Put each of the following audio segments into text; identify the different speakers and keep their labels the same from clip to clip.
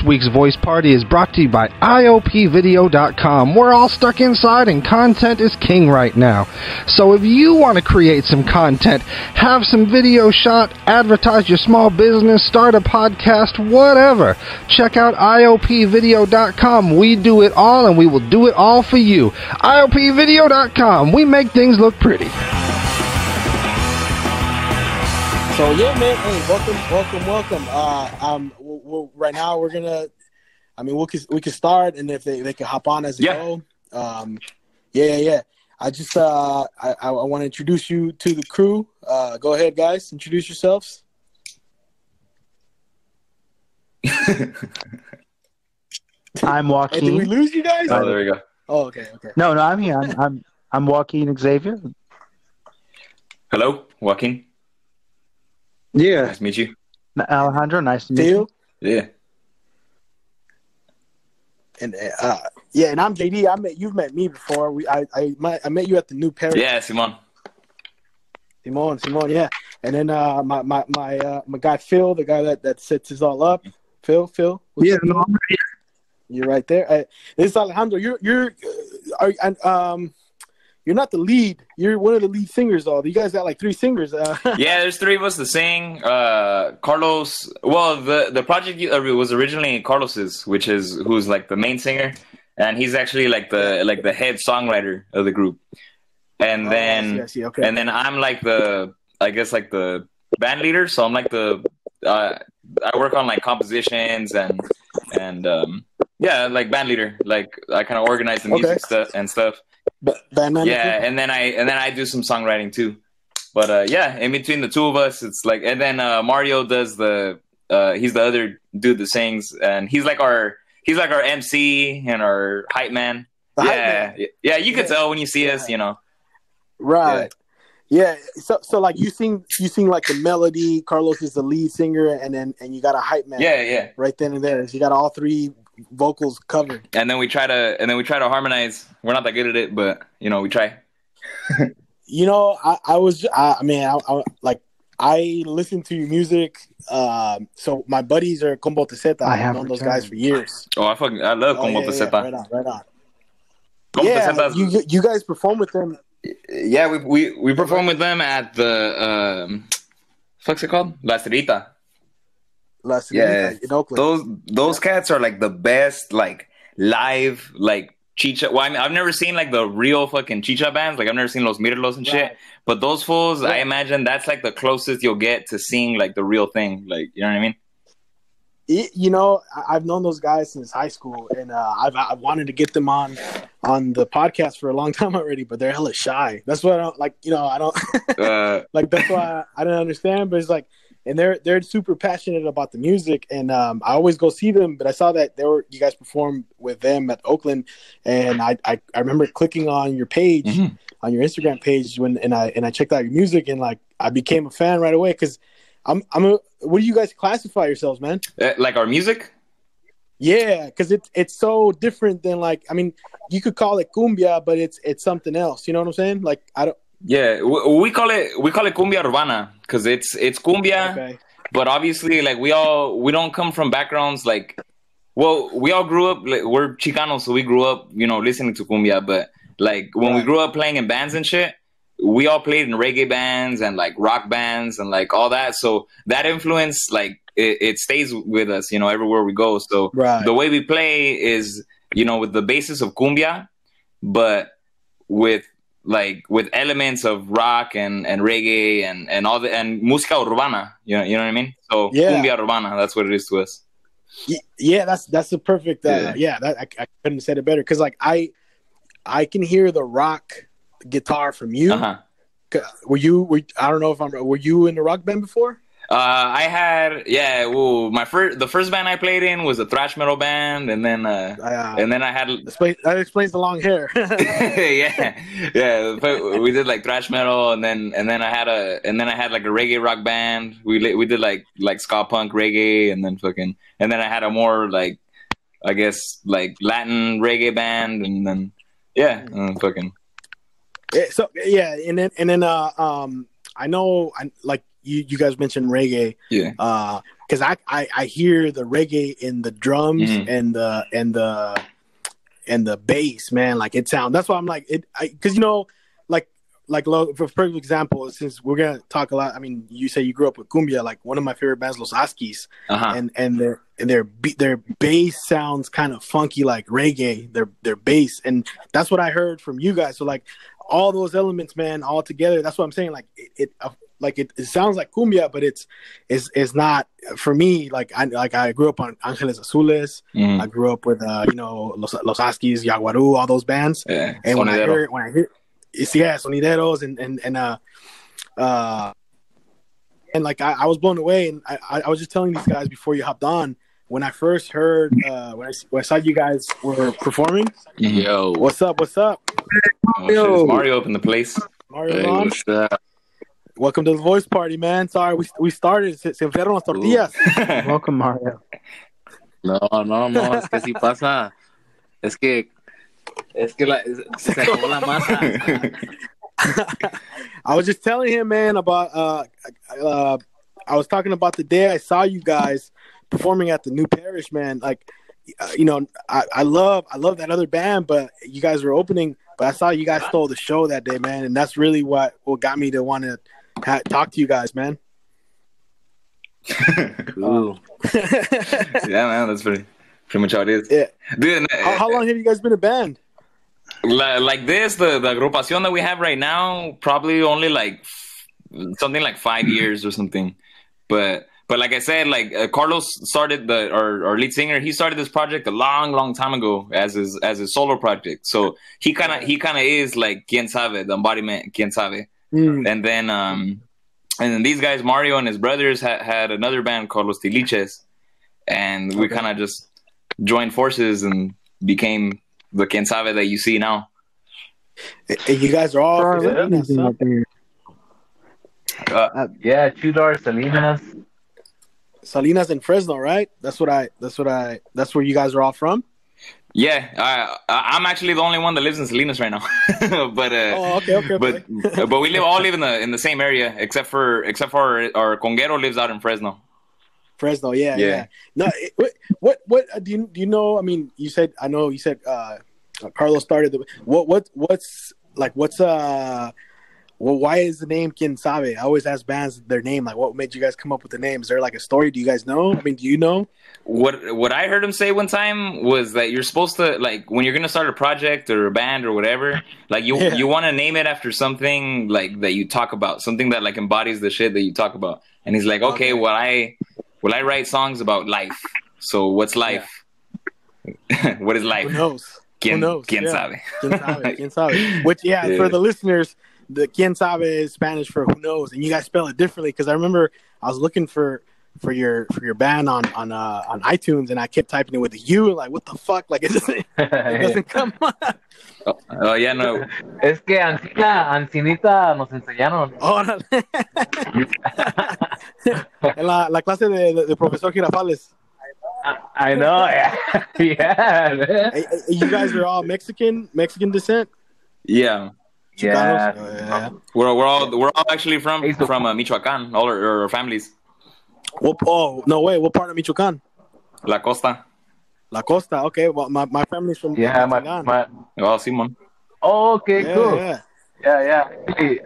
Speaker 1: week's Voice Party is brought to you by IOPvideo.com. We're all stuck inside and content is king right now. So if you want to create some content, have some video shot, advertise your small business, start a podcast, whatever, check out IOPvideo.com. We do it all and we will do it all for you. IOPvideo.com. We make things look pretty.
Speaker 2: So yeah, man. Hey, welcome. Right now we're gonna. I mean, we can start, and if they can hop on as they go. Yeah. I just I want to introduce you to the crew. Go ahead, guys. Introduce yourselves.
Speaker 3: I'm Joaquin.
Speaker 2: Hey, did we lose you guys?
Speaker 4: Oh, there we go.
Speaker 2: Oh, okay.
Speaker 3: No, I'm here. I'm Joaquin Xavier.
Speaker 4: Hello, Joaquin.
Speaker 3: Yeah.
Speaker 4: Nice to meet you.
Speaker 3: Alejandro, nice to meet you.
Speaker 4: Yeah.
Speaker 2: And and I'm JD. You've met me before. I met you at the new Paris.
Speaker 4: Yeah, Simon,
Speaker 2: yeah. And then my guy Phil, the guy that sets us all up. Phil.
Speaker 3: Yeah, no, I'm here.
Speaker 2: You're right there. This is Alejandro. You're not the lead. You're one of the lead singers, though. You guys got like 3 singers.
Speaker 4: Yeah, there's 3 of us to sing. Carlos. Well, the project was originally Carlos's, who's like the main singer, and he's actually like the head songwriter of the group. And then,
Speaker 2: I see. Okay.
Speaker 4: And then I'm like the band leader. So I'm like I work on like compositions and like band leader. Like I kind of organize the music stuff. Yeah, and then I do some songwriting too. But in between the 2 of us, it's like, and then Mario does he's the other dude that sings, and he's like our MC and our hype man. Yeah, you can tell when you see us, you know.
Speaker 2: Right. Yeah. So like you sing like the melody. Carlos is the lead singer, and you got a hype man.
Speaker 4: Yeah.
Speaker 2: Right then and there, so you got all 3 vocals covered.
Speaker 4: And then we try to harmonize. We're not that good at it, but you know, we try.
Speaker 2: You know, I listen to your music. So my buddies are Combo Teceta. I've known those guys for years.
Speaker 4: Oh, I love Combo Teceta.
Speaker 2: Right on. Yeah, you guys perform with them.
Speaker 4: Yeah, we perform with them at the what's it called? La Cerita. In Oakland. Those cats are like the best like live like chicha. Well, I mean, I've never seen like the real fucking chicha bands. Like I've never seen Los Mirlos and shit. But those fools, I imagine that's like the closest you'll get to seeing like the real thing. Like, you know what I mean?
Speaker 2: You know, I've known those guys since high school, and I've wanted to get them on the podcast for a long time already, but they're hella shy. That's what I don't like. You know, I don't like. That's why I don't understand. But it's like, and they're super passionate about the music, and I always go see them. But I saw that you guys performed with them at Oakland, and I remember clicking on your page, on your Instagram page, and I checked out your music, and like I became a fan right away because what do you guys classify yourselves, man?
Speaker 4: Like our music?
Speaker 2: Yeah, because it's so different than like, I mean, you could call it cumbia, but it's something else. You know what I'm saying? Like I don't. Yeah,
Speaker 4: we call it cumbia urbana because it's cumbia, but obviously like we don't come from backgrounds like, well, we all grew up like, we're Chicanos, so we grew up, you know, listening to cumbia, but like when we grew up playing in bands and shit, we all played in reggae bands and like rock bands and like all that, so that influence like it stays with us, you know, everywhere we go. So the way we play is, you know, with the basis of cumbia, but with elements of rock and reggae and all and música urbana, you know what I mean? So cumbia urbana, that's what it is to us.
Speaker 2: Yeah, that's the perfect. I couldn't have said it better because like I can hear the rock guitar from you. Were you in the rock band before?
Speaker 4: I had, the first band I played in was a thrash metal band, and then I had
Speaker 2: that explains the long hair.
Speaker 4: We did like thrash metal, and then I had like a reggae rock band. We did like ska punk reggae, and then I had a more like, I guess like Latin reggae band, and then and then I know, like
Speaker 2: you guys mentioned reggae.
Speaker 4: Yeah.
Speaker 2: Because I hear the reggae in the drums and the bass, man. Like it sounds. That's why I'm like it. Because for perfect example, since we're gonna talk a lot. I mean, you say you grew up with cumbia. Like one of my favorite bands, Los Askis, and their bass sounds kind of funky like reggae. Their bass, and that's what I heard from you guys. So like all those elements, man, all together. That's what I'm saying. Like it sounds like cumbia, but it's not for me. Like I grew up on Ángeles Azules. I grew up with Los Askis, Yaguarú, all those bands.
Speaker 4: Yeah.
Speaker 2: And when I hear sonideros and like I was blown away, and I was just telling these guys before you hopped on, when I first heard when I saw you guys were performing.
Speaker 4: Yo,
Speaker 2: what's up?
Speaker 4: Oh, Mario up in the place.
Speaker 2: Mario, hey, welcome to the voice party, man. Sorry, we started. Se enfriaron las tortillas.
Speaker 3: Welcome, Mario.
Speaker 5: No, es que sí pasa. Es que se acabó la masa.
Speaker 2: I was just telling him, man, about I was talking about the day I saw you guys performing at the New Parish, man. Like, I love that other band, but you guys were opening. But I saw you guys stole the show that day, man, and that's really what got me to want to talk to you guys, man.
Speaker 5: Cool.
Speaker 4: Yeah, man, that's pretty much how it is.
Speaker 2: Yeah,
Speaker 4: dude.
Speaker 2: How long have you guys been a band?
Speaker 4: Like this, the agrupación that we have right now, probably only like something like 5 years or something. But like I said, like Carlos started our lead singer. He started this project a long time ago as his solo project. So he kind of is like Qiensave, the embodiment Qiensave. And then these guys, Mario and his brothers, had another band called Los Tiliches, and we kind of just joined forces and became the Qiensave that you see now.
Speaker 2: And you guys are all
Speaker 5: yeah, Chudar,
Speaker 2: Salinas and Fresno, right? That's where you guys are all from.
Speaker 4: Yeah, I'm actually the only one that lives in Salinas right now. But
Speaker 2: okay.
Speaker 4: But we all live in the same area, except for our conguero lives out in Fresno.
Speaker 2: Fresno, yeah. No, what do you know? I mean, you said Carlos started the why is the name Qiensave? I always ask bands their name. Like, what made you guys come up with the name? Is there like a story? Do you guys know? I mean, do you know?
Speaker 4: What I heard him say one time was that you're supposed to, like, when you're gonna start a project or a band or whatever, like you want to name it after something like that you talk about, something that like embodies the shit that you talk about. And he's like, okay. Well, I write songs about life. So what's life? Yeah. What is life?
Speaker 2: Who knows?
Speaker 4: Qiensave.
Speaker 2: Qiensave. Which, for the listeners, the Qiensave is Spanish for who knows, and you guys spell it differently. Because I remember I was looking for your band on iTunes, and I kept typing it with a U. Like, what the fuck? Like, it doesn't come up.
Speaker 4: Oh yeah, no.
Speaker 5: Es que Ancinita nos enseñaron.
Speaker 2: En la clase de profesor Girafales.
Speaker 5: I know. Yeah.
Speaker 2: You guys are all Mexican descent.
Speaker 4: Yeah.
Speaker 5: Yeah.
Speaker 4: We're all actually from Michoacán. All our families.
Speaker 2: No way. What part of Michoacán?
Speaker 4: La Costa.
Speaker 2: La Costa. Okay. Well, my family's from
Speaker 5: my
Speaker 4: Simon.
Speaker 5: Oh, okay, cool.
Speaker 2: Yeah.
Speaker 5: Actually,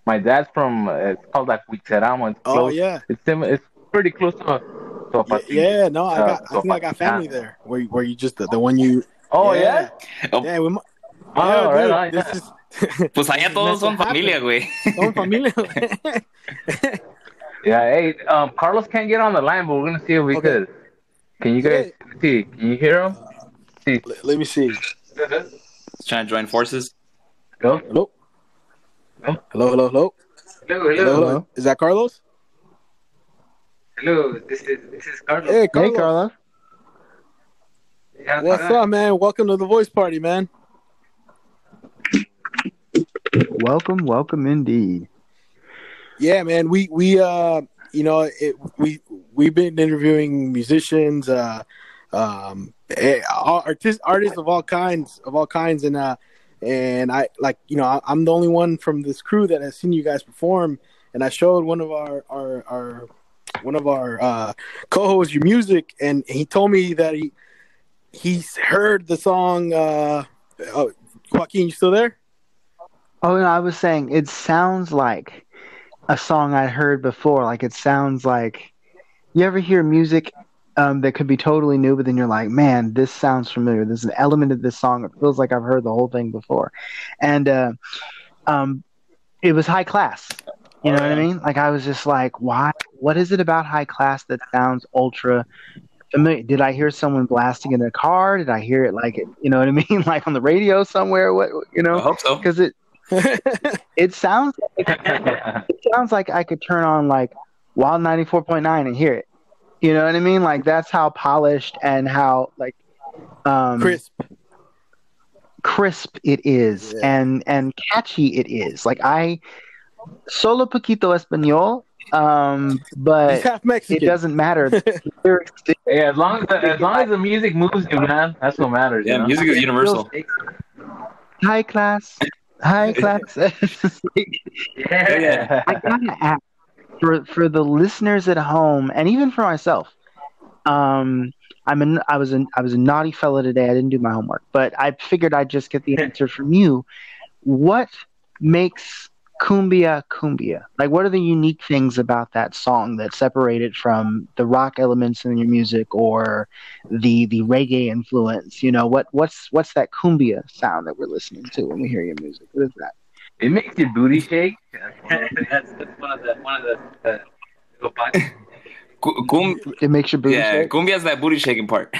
Speaker 5: my dad's from. It's called like Huicheramo. It's close.
Speaker 2: Oh yeah.
Speaker 5: It's pretty close to
Speaker 2: yeah. No, I think I got family there. Where you just the one you.
Speaker 5: Oh yeah.
Speaker 2: Yeah.
Speaker 5: Right.
Speaker 4: Pues allá todos son familia, güey.
Speaker 2: Son familia.
Speaker 5: Yeah, hey, Carlos can't get on the line, but we're gonna see if we could. Can you guys see? Can you hear him? See.
Speaker 2: Let me see.
Speaker 4: He's trying to join forces.
Speaker 2: Hello. Is that Carlos?
Speaker 5: Hello, this is Carlos.
Speaker 2: Hey, Carlos.
Speaker 3: Hey, Carlos.
Speaker 5: Yeah,
Speaker 2: what's up, man? Welcome to the voice party, man.
Speaker 3: Welcome indeed.
Speaker 2: Yeah, man. We've been interviewing musicians, artists of all kinds, and I I'm the only one from this crew that has seen you guys perform, and I showed one of our co-hosts your music, and he told me that he's heard the song. Joaquin, you still there?
Speaker 3: Oh, no, I was saying it sounds like a song I heard before. Like it sounds like you ever hear music that could be totally new, but then you're like, man, this sounds familiar. There's an element of this song. It feels like I've heard the whole thing before. And it was High Class. You know what I mean? Like I was just like, why? What is it about High Class that sounds ultra familiar? Did I hear someone blasting in a car? Did I hear it like it? You know what I mean? Like on the radio somewhere? What you know?
Speaker 4: I hope so.
Speaker 3: Because it sounds like I could turn on like Wild 94.9 and hear it. You know what I mean? Like that's how polished and how like crisp it is, and catchy it is. Like I solo poquito español, but it doesn't matter.
Speaker 5: Yeah, as long as the music moves you, man, that's what matters.
Speaker 4: Yeah, music is universal.
Speaker 3: High class.
Speaker 5: Yeah.
Speaker 3: I gotta ask for the listeners at home, and even for myself. I was a naughty fella today. I didn't do my homework, but I figured I'd just get the answer from you. What makes cumbia cumbia? Like, what are the unique things about that song that separate it from the rock elements in your music or the reggae influence? You know, what's that cumbia sound that we're listening to when we hear your music? What is that?
Speaker 5: It makes your booty shake. That's one of the little parts.
Speaker 3: It makes your booty shake.
Speaker 4: Cumbia's that booty shaking part.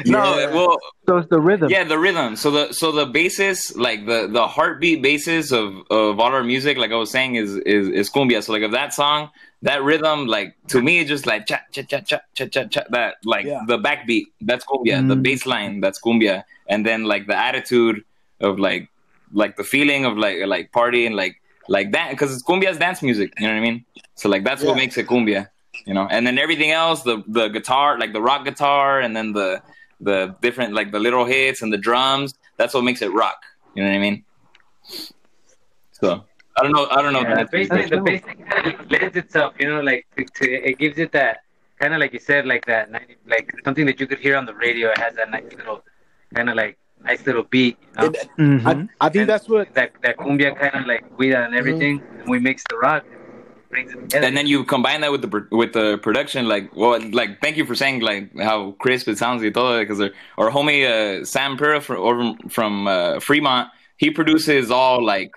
Speaker 4: Well,
Speaker 3: so it's the rhythm.
Speaker 4: Yeah, the rhythm. So the basis, like the heartbeat basis of all our music, like I was saying, is cumbia. So like of that song, that rhythm, like to me, it's just like cha cha cha cha cha cha cha. That like the backbeat, that's cumbia. The bass line, that's cumbia. And then like the attitude of like the feeling of like partying, like that, because it's cumbia's dance music. You know what I mean? So like that's what makes it cumbia. You know, and then everything else, the guitar, like the rock guitar, and then the different, like the little hits and the drums, that's what makes it rock. You know what I mean? So I don't know.
Speaker 5: Yeah, the bass kind of lends itself, you know, like it gives it that kind of, like you said, like that, like something that you could hear on the radio. It has that nice little kind of like nice little beat. You know?
Speaker 2: I think that's what
Speaker 5: that cumbia kind of like guida and everything. And we mix the rock.
Speaker 4: And then you combine that with the production, like thank you for saying like how crisp it sounds, because our homie Sam Pura from Fremont, he produces all like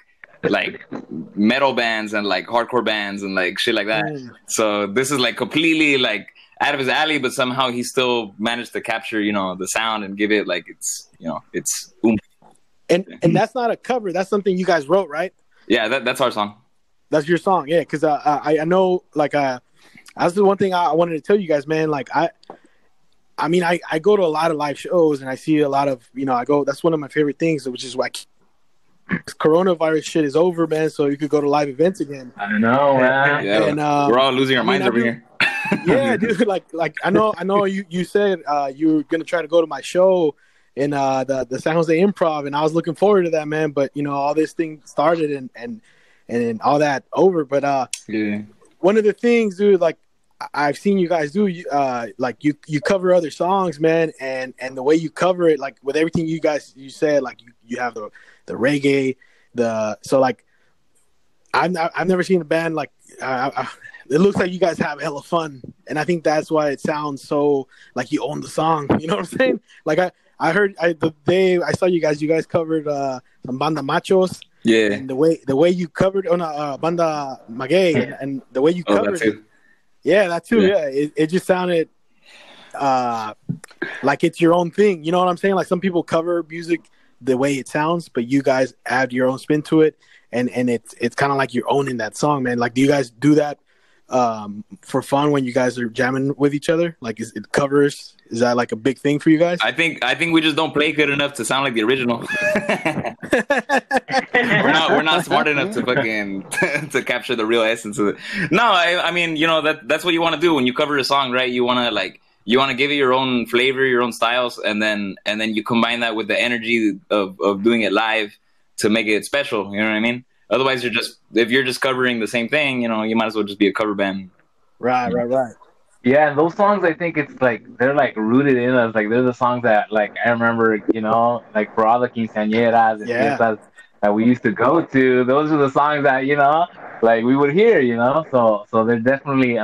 Speaker 4: metal bands and like hardcore bands and like shit like that. So this is like completely like out of his alley, but somehow he still managed to capture, you know, the sound and give it like it's, you know, it's
Speaker 2: and that's not a cover. That's something you guys wrote, right?
Speaker 4: Yeah, that's our song.
Speaker 2: That's your song, yeah. Because I know, like, that's the one thing I wanted to tell you guys, man. Like, I mean, I go to a lot of live shows and I see a lot of, you know, that's one of my favorite things, which is why coronavirus shit is over, man. So you could go to live events again.
Speaker 5: I know, man.
Speaker 4: Yeah, and, we're all losing our minds over here.
Speaker 2: Yeah, dude. Like I know. You said you were gonna try to go to my show in the San Jose Improv, and I was looking forward to that, man. But you know, all this thing started and all that over. But one of the things, dude, like I've seen you guys do, like you cover other songs, man, and the way you cover it, like with everything you said, like you have the reggae, so like I've never seen a band like it looks like you guys have hella fun, and I think that's why it sounds so like you own the song. You know what I'm saying? Like I heard the day I saw you guys covered some Banda Machos.
Speaker 4: Yeah,
Speaker 2: and the way you covered on Banda Maguey, and the way you covered it, that too. Yeah, it just sounded like it's your own thing. You know what I'm saying? Like some people cover music the way it sounds, but you guys add your own spin to it, and it's kind of like you're owning that song, man. Like, do you guys do that for fun when you guys are jamming with each other? Like, is it covers? Is that like a big thing for you guys?
Speaker 4: I think we just don't play good enough to sound like the original. we're not smart enough to fucking to capture the real essence of it. No, I mean, you know, that's what you want to do when you cover a song, right? You want to give it your own flavor, your own styles, and then you combine that with the energy of doing it live to make it special. You know what I mean? Otherwise, if you're just covering the same thing, you know, you might as well just be a cover band.
Speaker 2: Right.
Speaker 5: Yeah, and those songs, I think it's like they're like rooted in us. Like they're the songs that like I remember, you know, like for all the quinceañeras and fiestas that we used to go to. Those are the songs that, you know, like we would hear, you know. So they're definitely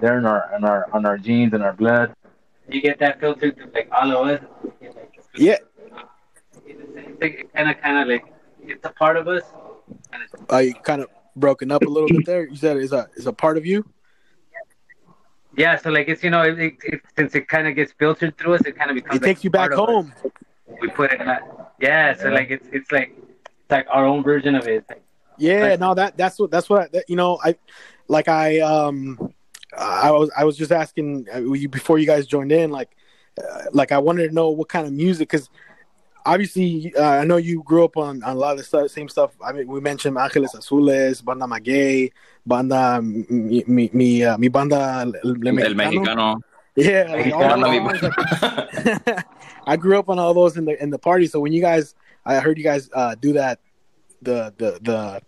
Speaker 5: they're in our genes and our blood. You get that filter to like all of us.
Speaker 2: Yeah.
Speaker 5: It kind of like it's a part of us.
Speaker 2: You kind of broken up a little bit there. You said it's a part of you.
Speaker 5: Yeah, so like it's, you know, since it kind of gets filtered through us, it kind of becomes.
Speaker 2: It takes you back home.
Speaker 5: We put it in that. Yeah, so like it's like our own version of it.
Speaker 2: Yeah, no, that's what you know. I was just asking before you guys joined in, like I wanted to know what kind of music, because obviously I know you grew up on a lot of the same stuff. I mean, we mentioned Ángeles Azules, Banda Maguey, Banda mi Banda El Mexicano. Yeah, like I grew up on all those in the party. So when I heard you guys do that, the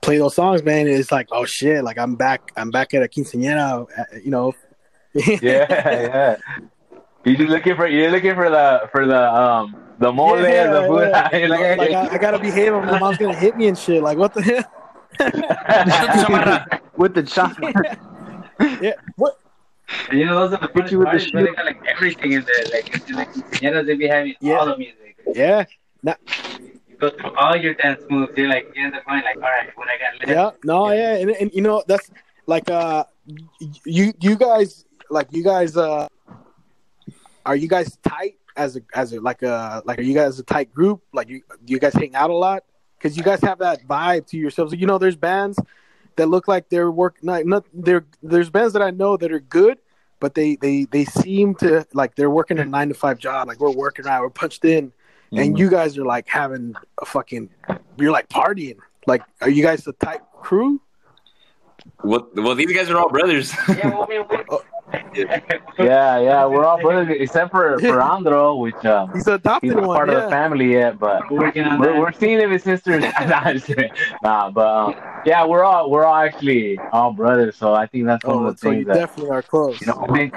Speaker 2: play those songs, man, it's like, oh shit, like I'm back at a quinceañera, you know.
Speaker 5: Yeah. You're looking for the mole and the food.
Speaker 2: Like I gotta behave, or my mom's gonna hit me and shit. Like what the hell?
Speaker 3: With the chopper.
Speaker 2: Yeah. What?
Speaker 5: And, you know, those are the funny parties where they got like everything in there. Like in the quinceañeras, they be having all the music.
Speaker 2: Yeah.
Speaker 5: You go through all your dance moves. You're like, you end up going like, all right, what I got left.
Speaker 2: Yeah. No. Yeah. And you know, that's like you guys are you guys tight are you guys a tight group? Like do you guys hang out a lot? Because you guys have that vibe to yourselves. You know, there's bands that look like they're there's bands that I know that are good, but they seem to like they're working a 9-to-5 job. Like we're working right, we're punched in, and you guys are like having you're like partying. Like, are you guys a tight crew?
Speaker 4: Well, these guys are all brothers.
Speaker 5: Yeah, we're all brothers except for Andro, which
Speaker 2: he's adopted
Speaker 5: not
Speaker 2: one,
Speaker 5: part of the family yet, but we're seeing him as sisters. But yeah, we're all actually all brothers. So I think that's one of the things
Speaker 2: that definitely are close.
Speaker 5: You know, we've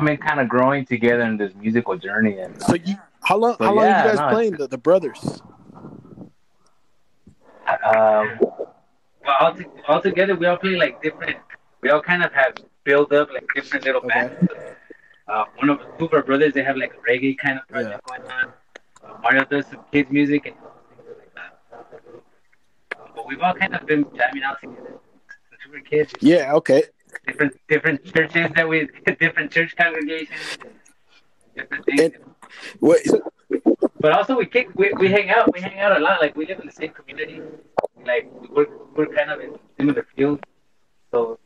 Speaker 5: been kind of growing together in this musical journey. And
Speaker 2: so how long are you guys playing the brothers?
Speaker 5: Well, all together we all play like different. We all kind of have build up like different little bands. Two of our brothers, they have like a reggae kind of project going on. Mario does some kids music and things like that. But we've all kind of been jamming out together since we were kids.
Speaker 2: Yeah, okay.
Speaker 5: Different churches different church congregations, different things. But also we hang out a lot. Like we live in the same community. Like we're kind of in similar fields. So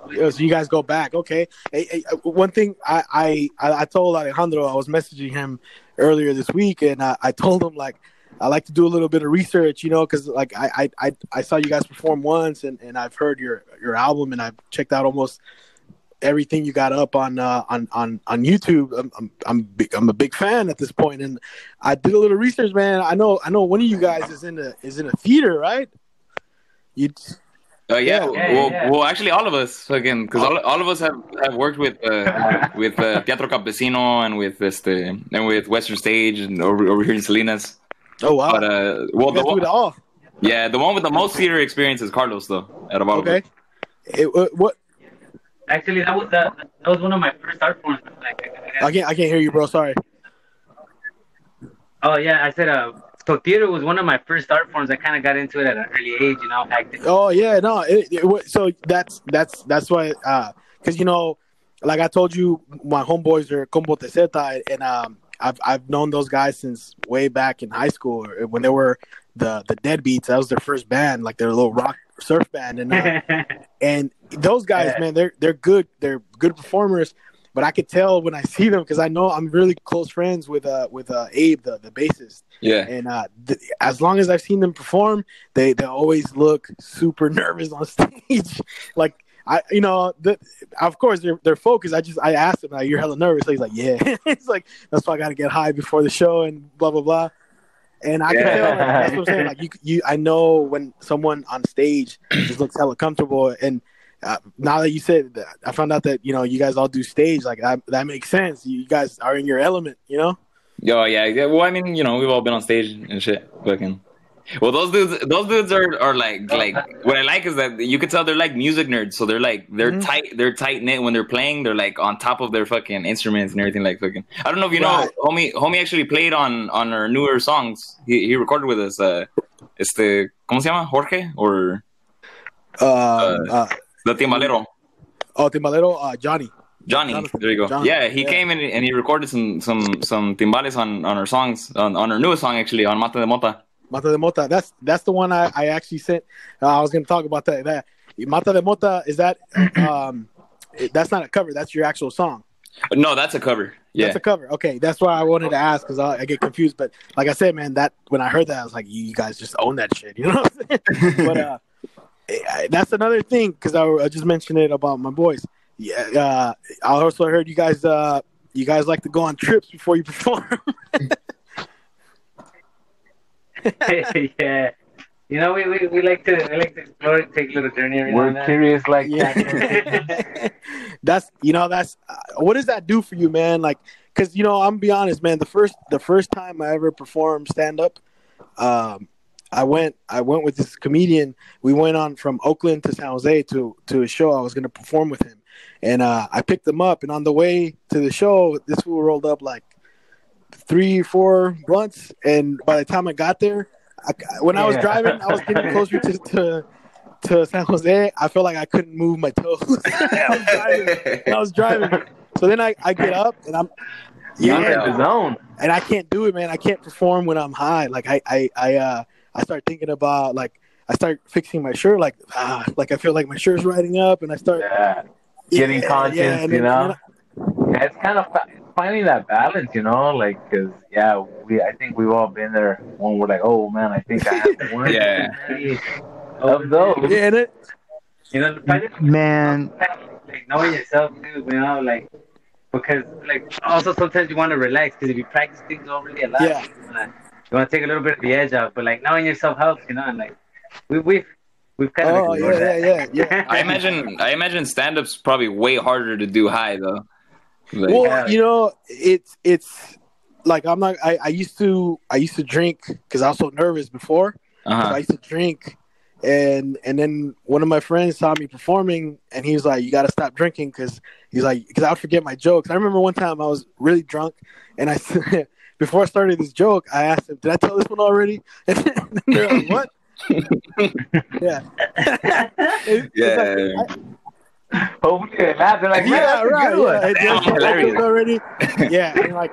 Speaker 2: you guys go back, okay? Hey, one thing I told Alejandro, I was messaging him earlier this week, and I told him like I like to do a little bit of research, you know, because like I saw you guys perform once, and I've heard your album, and I've checked out almost everything you got up on YouTube. I'm a big fan at this point, and I did a little research, man. I know one of you guys is in a theater, right?
Speaker 4: Well, actually, all of us, again, because all of us have worked with Teatro Campesino and with Western Stage and over here in Salinas.
Speaker 2: Oh wow!
Speaker 4: But
Speaker 2: you guys do it all.
Speaker 4: Yeah, the one with the most theater experience is Carlos, though. Out of all of us.
Speaker 2: What?
Speaker 5: Actually, that was one of my first art forms. Like,
Speaker 2: I can't hear you, bro. Sorry.
Speaker 5: Oh yeah, I said so theater was one of my first art forms. I kind of got into it at an early age, you know, acting.
Speaker 2: Oh yeah, no. So that's why, because you know, like I told you, my homeboys are Combo Teseta, and I've known those guys since way back in high school when they were the Deadbeats. That was their first band, like their little rock surf band, and those guys, man, they're good. They're good performers. But I could tell when I see them, because I know I'm really close friends with Abe, the bassist.
Speaker 4: Yeah.
Speaker 2: And as long as I've seen them perform, they always look super nervous on stage. Like of course they're focused. I asked him, like, "You're hella nervous?" So he's like, "Yeah." It's like, that's why I got to get high before the show and blah blah blah. And I can tell, like, that's what I'm saying. Like I know when someone on stage just looks hella comfortable. And now that you said that, I found out that you guys all do stage. Like that makes sense. You guys are in your element.
Speaker 4: Oh yeah. Well, I mean, we've all been on stage and shit. Fucking. Well, those dudes are like what I like is that you could tell they're like music nerds. So they're tight knit when they're playing. They're like on top of their fucking instruments and everything. Like fucking. I don't know if you know, homie actually played on our newer songs. He recorded with us. ¿Cómo se llama? Jorge or the timbalero.
Speaker 2: Oh, timbalero, Johnny.
Speaker 4: Johnny, there you go. Johnny, yeah, he came in and he recorded some timbales on our songs on our newest song actually on Mata de Mota.
Speaker 2: Mata de Mota. That's the one I actually sent. I was going to talk about that. Mata de Mota, is that that's not a cover. That's your actual song.
Speaker 4: No, that's a cover. Yeah, that's
Speaker 2: a cover. Okay, that's why I wanted to ask because I get confused. But like I said, man, that when I heard that, I was like, you guys just own that shit. You know what I'm saying? But that's another thing because I just mentioned it about my boys. Yeah, I also heard you guys like to go on trips before you perform.
Speaker 5: Yeah, we like to explore, take a little journey.
Speaker 3: We're curious, like
Speaker 2: that's what does that do for you, man? Like, because I'm gonna be honest, man. The first time I ever performed stand up, I went with this comedian. We went on from Oakland to San Jose to a show. I was gonna perform with him, and I picked him up. And on the way to the show, this fool rolled up like 3-4 blunts, and by the time I got there, when I was driving, I was getting closer to San Jose. I felt like I couldn't move my toes. I was driving. So then I get up and I'm
Speaker 3: the zone,
Speaker 2: and I can't do it, man. I can't perform when I'm high. Like I start thinking about like I start fixing my shirt, like I feel like my shirt's riding up, and I start
Speaker 3: getting conscious. It's kind of finding that balance, like, because I think we've all been there when we're like, oh man, I think I have one of those.
Speaker 5: Man, like knowing yourself too, like, because like also sometimes you want to relax because if you practice things overly a lot, you want to take a little bit of the edge out, but like knowing yourself helps, and like we've kind of
Speaker 2: yeah.
Speaker 4: I imagine stand-up's probably way harder to do high though.
Speaker 2: Like, well, it's like I used to drink because I was so nervous before. I used to drink, and then one of my friends saw me performing, and he was like, "You got to stop drinking," because I would forget my jokes. I remember one time I was really drunk, and I before I started this joke, I asked him, "Did I tell this one already?" And they're like, "What?"
Speaker 3: Hopefully they laugh. They're like,
Speaker 2: already. Yeah, and like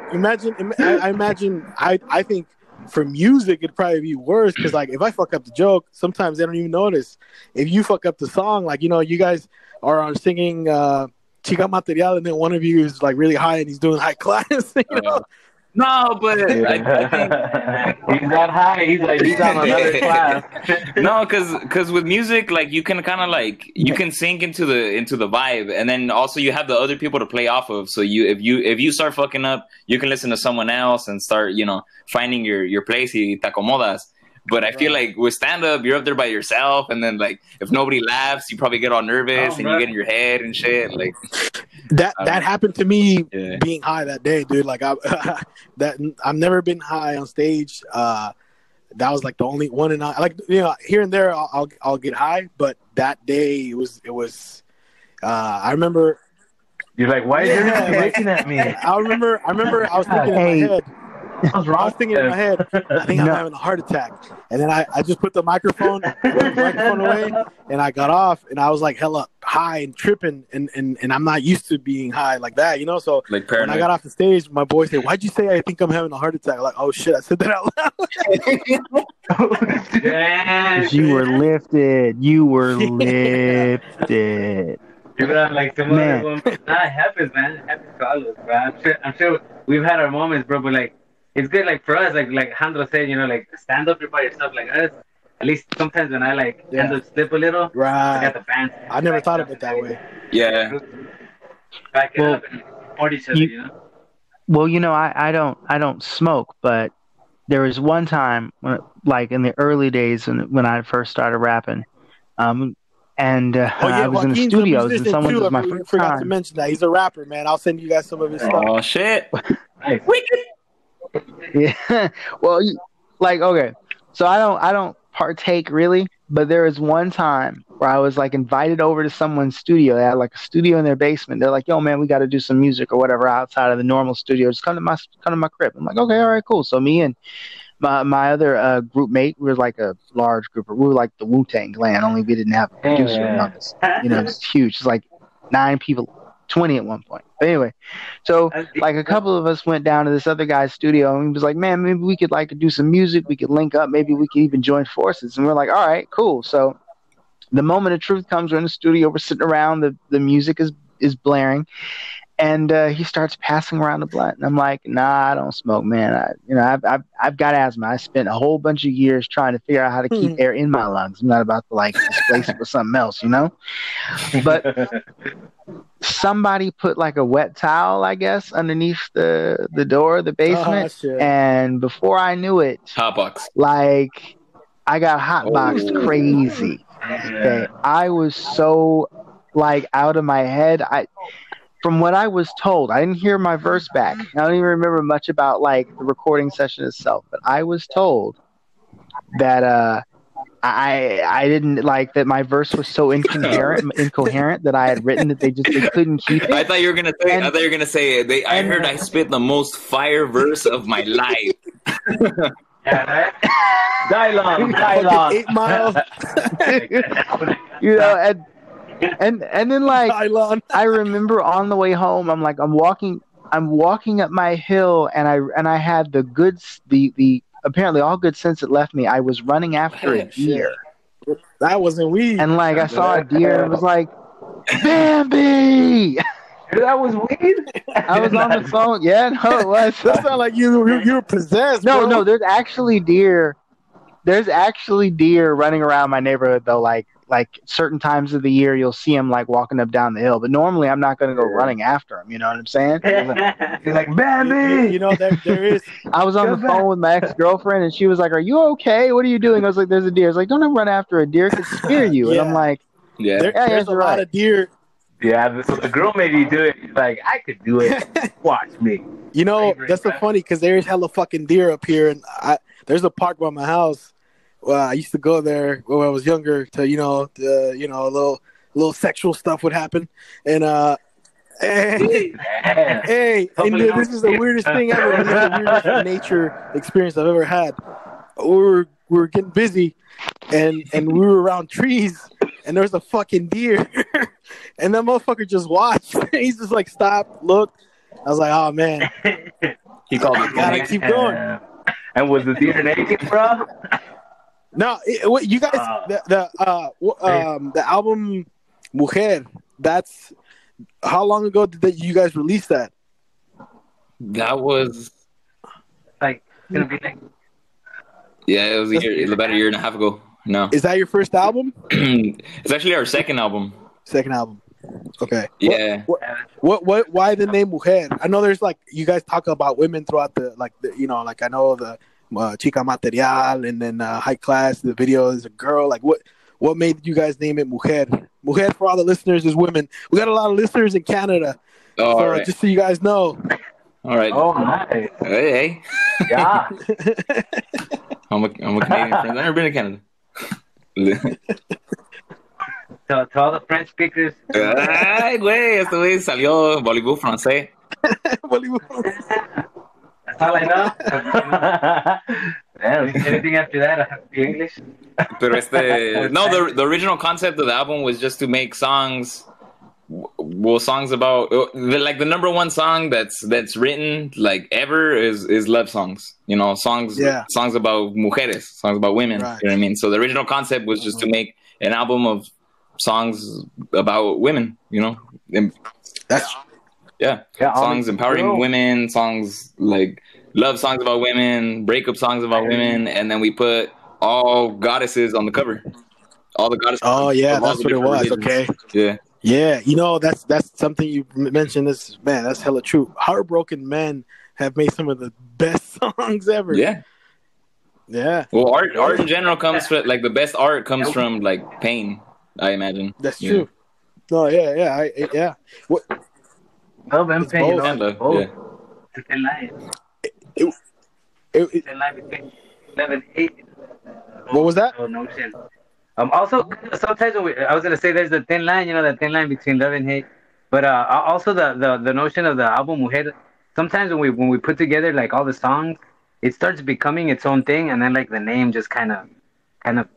Speaker 2: I think for music it'd probably be worse because like if I fuck up the joke, sometimes they don't even notice. If you fuck up the song, like you guys are singing Chica Material, and then one of you is like really high and he's doing high class,
Speaker 4: No, but I think
Speaker 3: he's not high. He's on another class.
Speaker 4: No, because with music, like you can kind of like you can sink into the vibe, and then also you have the other people to play off of. So if you start fucking up, you can listen to someone else and start finding your place. Y te acomodas. But I feel like with stand-up, you're up there by yourself, and then like if nobody laughs, you probably get all nervous and you get in your head and shit. Like
Speaker 2: that happened to me being high that day, dude. Like I've never been high on stage. That was like the only one, and here and there I'll get high, but that day it was. I remember.
Speaker 3: You're like, why is everybody looking at me?
Speaker 2: I remember. I was thinking in my head. I was thinking in my head, I think I'm having a heart attack. And then I just put the microphone away, and I got off, and I was like hella high and tripping, and I'm not used to being high like that, So
Speaker 4: like
Speaker 2: when I got off the stage, my boy said, "Why'd you say I think I'm having a heart attack?" I'm like, oh shit, I said that out
Speaker 3: loud. You were lifted. You were lifted.
Speaker 5: Like some other one. It happens, man. It happens to all of us, bro. I'm sure we've had our moments, bro, but like it's good, like for us, like Jandro said, like stand up, you're by yourself, like us. At least sometimes when I end up slip a little, I got the band.
Speaker 2: I never thought of it that way.
Speaker 4: Yeah.
Speaker 5: Back it up and support each other,
Speaker 3: Well, I don't smoke, but there was one time, when, like in the early days when I first started rapping, and I was in the studios, and someone was my first
Speaker 2: forgot
Speaker 3: time.
Speaker 2: to mention that he's a rapper, man. I'll send you guys some of his stuff.
Speaker 4: Oh shit!
Speaker 3: Yeah, well, like okay, so I don't partake really, but there was one time where I was like invited over to someone's studio. They had like a studio in their basement. They're like, "Yo, man, we got to do some music or whatever outside of the normal studio. Just come to my crib." I'm like, "Okay, all right, cool." So me and my other group mate, we were like a large group. We were like the Wu-Tang Clan, only we didn't have a producer among us. You know, it's huge. It's like 9 people, 20 at one point. But anyway, so like a couple of us went down to this other guy's studio, and he was like, "Man, maybe we could like do some music. We could link up. Maybe we could even join forces." And we're like, "All right, cool." So the moment of truth comes, we're in the studio, we're sitting around, the music is blaring. And he starts passing around the blunt, and I'm like, "Nah, I don't smoke, man. I've got asthma. I spent a whole bunch of years trying to figure out how to keep air in my lungs. I'm not about to like displace it with something else, you know." But somebody put like a wet towel, I guess, underneath the door of the basement, and before I knew it,
Speaker 4: hotbox.
Speaker 3: Like I got hotboxed crazy. Okay, I was so like out of my head. From what I was told, I didn't hear my verse back. I don't even remember much about like the recording session itself, but I was told that I didn't like that my verse was so incoherent that I had written that they couldn't keep it.
Speaker 4: I thought you were gonna say I heard I spit the most fire verse of my life.
Speaker 5: Die long.
Speaker 2: 8 miles.
Speaker 3: You know, and then like I remember on the way home, I'm walking up my hill, and I had the apparently all good sense that left me. I was running after a deer.
Speaker 2: That wasn't weed.
Speaker 3: And like I saw a deer, and it was like, "Bambi!"
Speaker 5: That was weed.
Speaker 3: I was on the phone. Yeah, no, it was.
Speaker 2: That sounded like you were possessed.
Speaker 3: No,
Speaker 2: bro.
Speaker 3: no. There's actually deer running around my neighborhood though. Like certain times of the year, you'll see them like walking up down the hill. But normally, I'm not going to go running after them. You know what I'm saying?
Speaker 5: You're like, "Bambi!"
Speaker 2: You know there is.
Speaker 3: I was on the phone with my ex-girlfriend, and she was like, "Are you okay? What are you doing?" I was like, "There's a deer." I was like, "Don't ever run after a deer; it could scare you." And I'm like,
Speaker 2: there's a lot of deer.
Speaker 5: Yeah, so the girl made you do it. She's like, "I could do it. Watch me."
Speaker 2: You know, that's so funny because there's hella fucking deer up here, and there's a park by my house. Well, I used to go there when I was younger to, a little sexual stuff would happen. And, hey, and this is the weirdest thing ever. This is the weirdest nature experience I've ever had. We were getting busy, and we were around trees, and there was a fucking deer. And that motherfucker just watched. He's just like, "Stop, look." I was like, "Oh, man."
Speaker 4: He called it.
Speaker 2: Gotta keep going.
Speaker 5: And was the deer naked, bro?
Speaker 2: No, you guys, the album Mujer, that's how long ago did you guys release that?
Speaker 4: That was
Speaker 5: like gonna be like,
Speaker 4: it was about a year and a half ago. No,
Speaker 2: is that your first album?
Speaker 4: It's actually our second album.
Speaker 2: Okay.
Speaker 4: Yeah.
Speaker 2: What? Why the name Mujer? I know there's like you guys talk about women throughout I know the. Chica Material, and then High Class. The video is a girl. Like what made you guys name it Mujer? Mujer for all the listeners is women. We got a lot of listeners in Canada.
Speaker 4: Oh,
Speaker 2: so
Speaker 4: right.
Speaker 2: Just so you guys know.
Speaker 4: All right.
Speaker 5: Oh, nice.
Speaker 4: Hey.
Speaker 5: Yeah.
Speaker 4: I'm a Canadian friend. I've never been to Canada.
Speaker 5: To all the French speakers.
Speaker 4: Ay, güey, este güey salió Bollywood francés.
Speaker 5: That's all I know. Anything after that, I have to be English.
Speaker 4: Pero the original concept of the album was just to make songs about like the number one song that's written like ever is love songs. You know, songs about mujeres, songs about women. Right. You know what I mean? So the original concept was just to make an album of songs about women. You know, songs empowering women, songs like love songs about women, breakup songs about women, and then we put all goddesses on the cover. All the goddesses.
Speaker 2: Oh yeah, that's what it was. Religions. Okay. Yeah. You know, that's something you mentioned. That's hella true. Heartbroken Men have made some of the best songs ever.
Speaker 4: Yeah.
Speaker 2: Yeah.
Speaker 4: Well, art in general comes from, like, the best art comes from, like, pain, I imagine.
Speaker 2: That's true. No, yeah. What?
Speaker 5: Love and pain, you know,
Speaker 4: And love,
Speaker 5: both.
Speaker 4: yeah.
Speaker 5: It's a thin line.
Speaker 2: It,
Speaker 5: Thin line between love and hate.
Speaker 2: what was that?
Speaker 5: Notion. Also, sometimes I was gonna say there's a thin line, you know, that thin line between love and hate. But also the notion of the album Mujer. Sometimes when we put together like all the songs, it starts becoming its own thing, and then like the name just kind of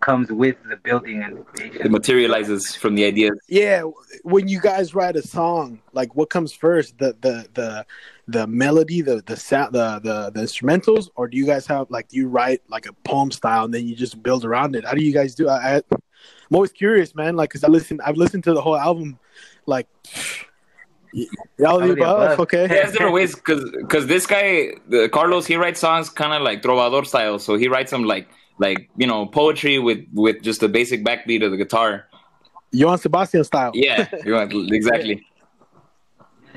Speaker 5: comes with the building and the creation.
Speaker 4: It materializes from the ideas.
Speaker 2: Yeah, when you guys write a song, like what comes first, the melody, the sound, the instrumentals, or do you guys have like, do you write like a poem style and then you just build around it? How do you guys do? I'm always curious, man. Like, cause I've listened to the whole album, like. All the above, okay.
Speaker 4: Yeah, there's different ways, cause this guy, Carlos, he writes songs kind of like trovador style. So he writes them like you know, poetry with just the basic backbeat of the guitar.
Speaker 2: Johann Sebastian style.
Speaker 4: Yeah, exactly.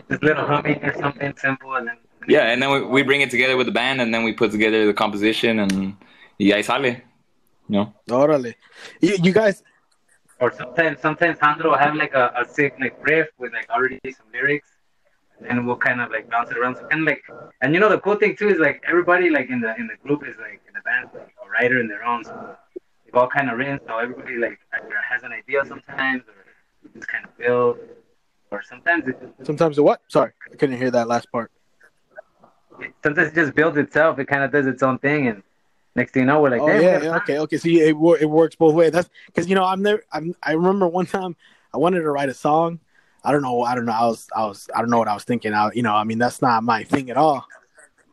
Speaker 5: Just little humming or something simple, and then.
Speaker 4: Yeah, and then we bring it together with the band, and then we put together the composition, and y ahí sale. You know.
Speaker 2: Órale. You guys.
Speaker 5: Or sometimes Sandro will have like a sick like riff with like already some lyrics, and we'll kind of like bounce it around. So kind of like, and you know the cool thing too is like everybody like in the group is like in the band like a writer in their own. So they've all kind of written. So everybody like either has an idea sometimes, or just kind of build, or sometimes
Speaker 2: the what? Sorry, I couldn't hear that last part.
Speaker 5: Sometimes it just builds itself. It kind of does its own thing, and next thing you know, we're like,
Speaker 2: okay. See, it works both ways. That's because, you know, I remember one time I wanted to write a song. I don't know. I don't know what I was thinking. I mean, that's not my thing at all.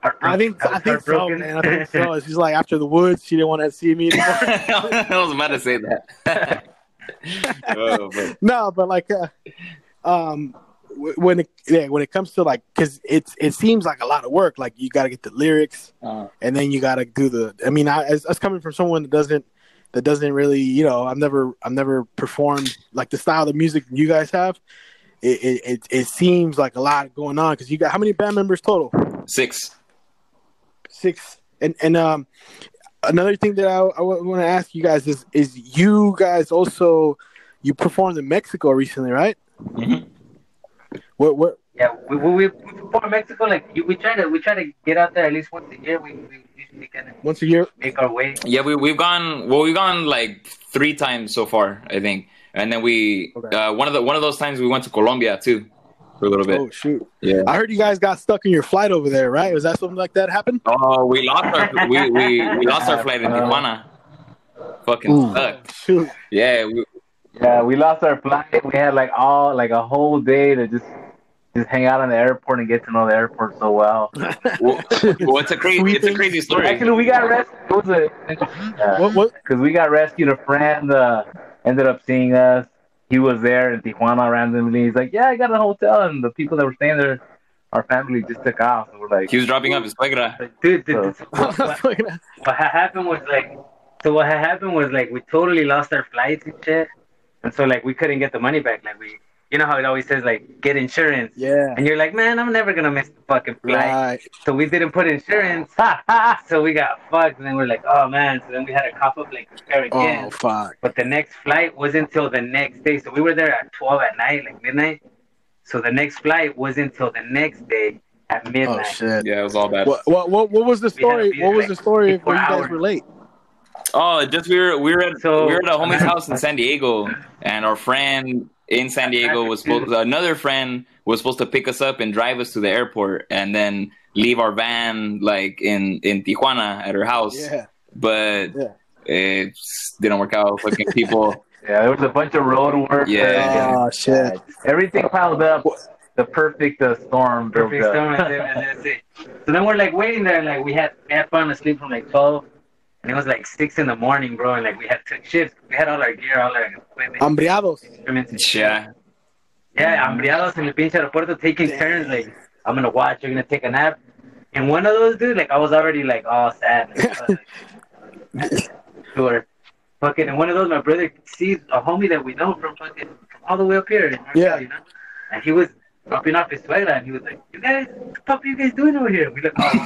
Speaker 2: I think so, man. I think so. It's just like after the woods, she didn't want to see me anymore.
Speaker 4: I was about to say that.
Speaker 2: No, but like, when it comes to like, because it seems like a lot of work. Like you got to get the lyrics, and then you got to do the. I mean, as coming from someone that doesn't really, you know, I've never performed like the style of music you guys have. It seems like a lot going on because you got how many band members total?
Speaker 4: 6.
Speaker 2: And another thing that I want to ask you guys is you guys also you performed in Mexico recently, right?
Speaker 4: Mm-hmm.
Speaker 2: What?
Speaker 5: Yeah, we perform in Mexico. Like we try to get out there at least once a year. We usually kind of
Speaker 2: once a year
Speaker 5: make our way.
Speaker 4: Yeah, we've gone like 3 times so far, I think. And then one of those times we went to Colombia too for a little bit.
Speaker 2: Oh shoot!
Speaker 4: Yeah,
Speaker 2: I heard you guys got stuck in your flight over there, right? Was that something like that happened?
Speaker 4: Oh, we lost our flight in Tijuana. Fucking sucked.
Speaker 2: Shoot.
Speaker 4: Yeah,
Speaker 5: we lost our flight. We had like a whole day to just hang out in the airport and get to know the airport so well.
Speaker 4: Well, it's a crazy story.
Speaker 5: Actually, we got rescued. Because we got rescued. A friend ended up seeing us. He was there in Tijuana randomly. He's like, "Yeah, I got a hotel," and the people that were staying there, our family just took off. So we're like,
Speaker 4: he was dropping off his suegra.
Speaker 5: Dude, what happened was like we totally lost our flights and shit, and so like we couldn't get the money back. Like you know how it always says like get insurance.
Speaker 2: Yeah.
Speaker 5: And you're like, man, I'm never gonna miss the fucking flight.
Speaker 2: Right.
Speaker 5: So we didn't put insurance. So we got fucked. And then we're like, oh man. So then we had to cop up like prepare again.
Speaker 2: Oh fuck.
Speaker 5: But the next flight was until the next day. So we were there at 12 at night, like midnight. So the next flight was until the next day at midnight.
Speaker 2: Oh shit.
Speaker 4: Yeah, it was all bad.
Speaker 2: What was the story? What was the story when you guys were late?
Speaker 4: Oh, just we were at a homie's house in San Diego, and our friend in San Diego another friend was supposed to pick us up and drive us to the airport, and then leave our van like in Tijuana at her house.
Speaker 2: Yeah.
Speaker 4: But it didn't work out. Fucking people.
Speaker 5: Yeah, there was a bunch of road work.
Speaker 4: Yeah.
Speaker 2: Oh shit.
Speaker 5: Everything piled up. The perfect storm. Perfect storm. So then we're like waiting there, like we had fun asleep from like 12. And it was like 6 in the morning, bro. And like we had took shifts. We had all our gear, all our equipment.
Speaker 2: Hambriados.
Speaker 4: Yeah.
Speaker 5: Yeah, hambriados in the pinche aeropuerto taking turns. Like, I'm going to watch, you're going to take a nap. And one of those, dude, like I was already like all sad. Fucking, and one of those, my brother sees a homie that we know from all the way up here in Marshall, you know? And he was dropping off his suegra, and he was like, "You guys, what the fuck are you guys doing over here?" We like, "Oh,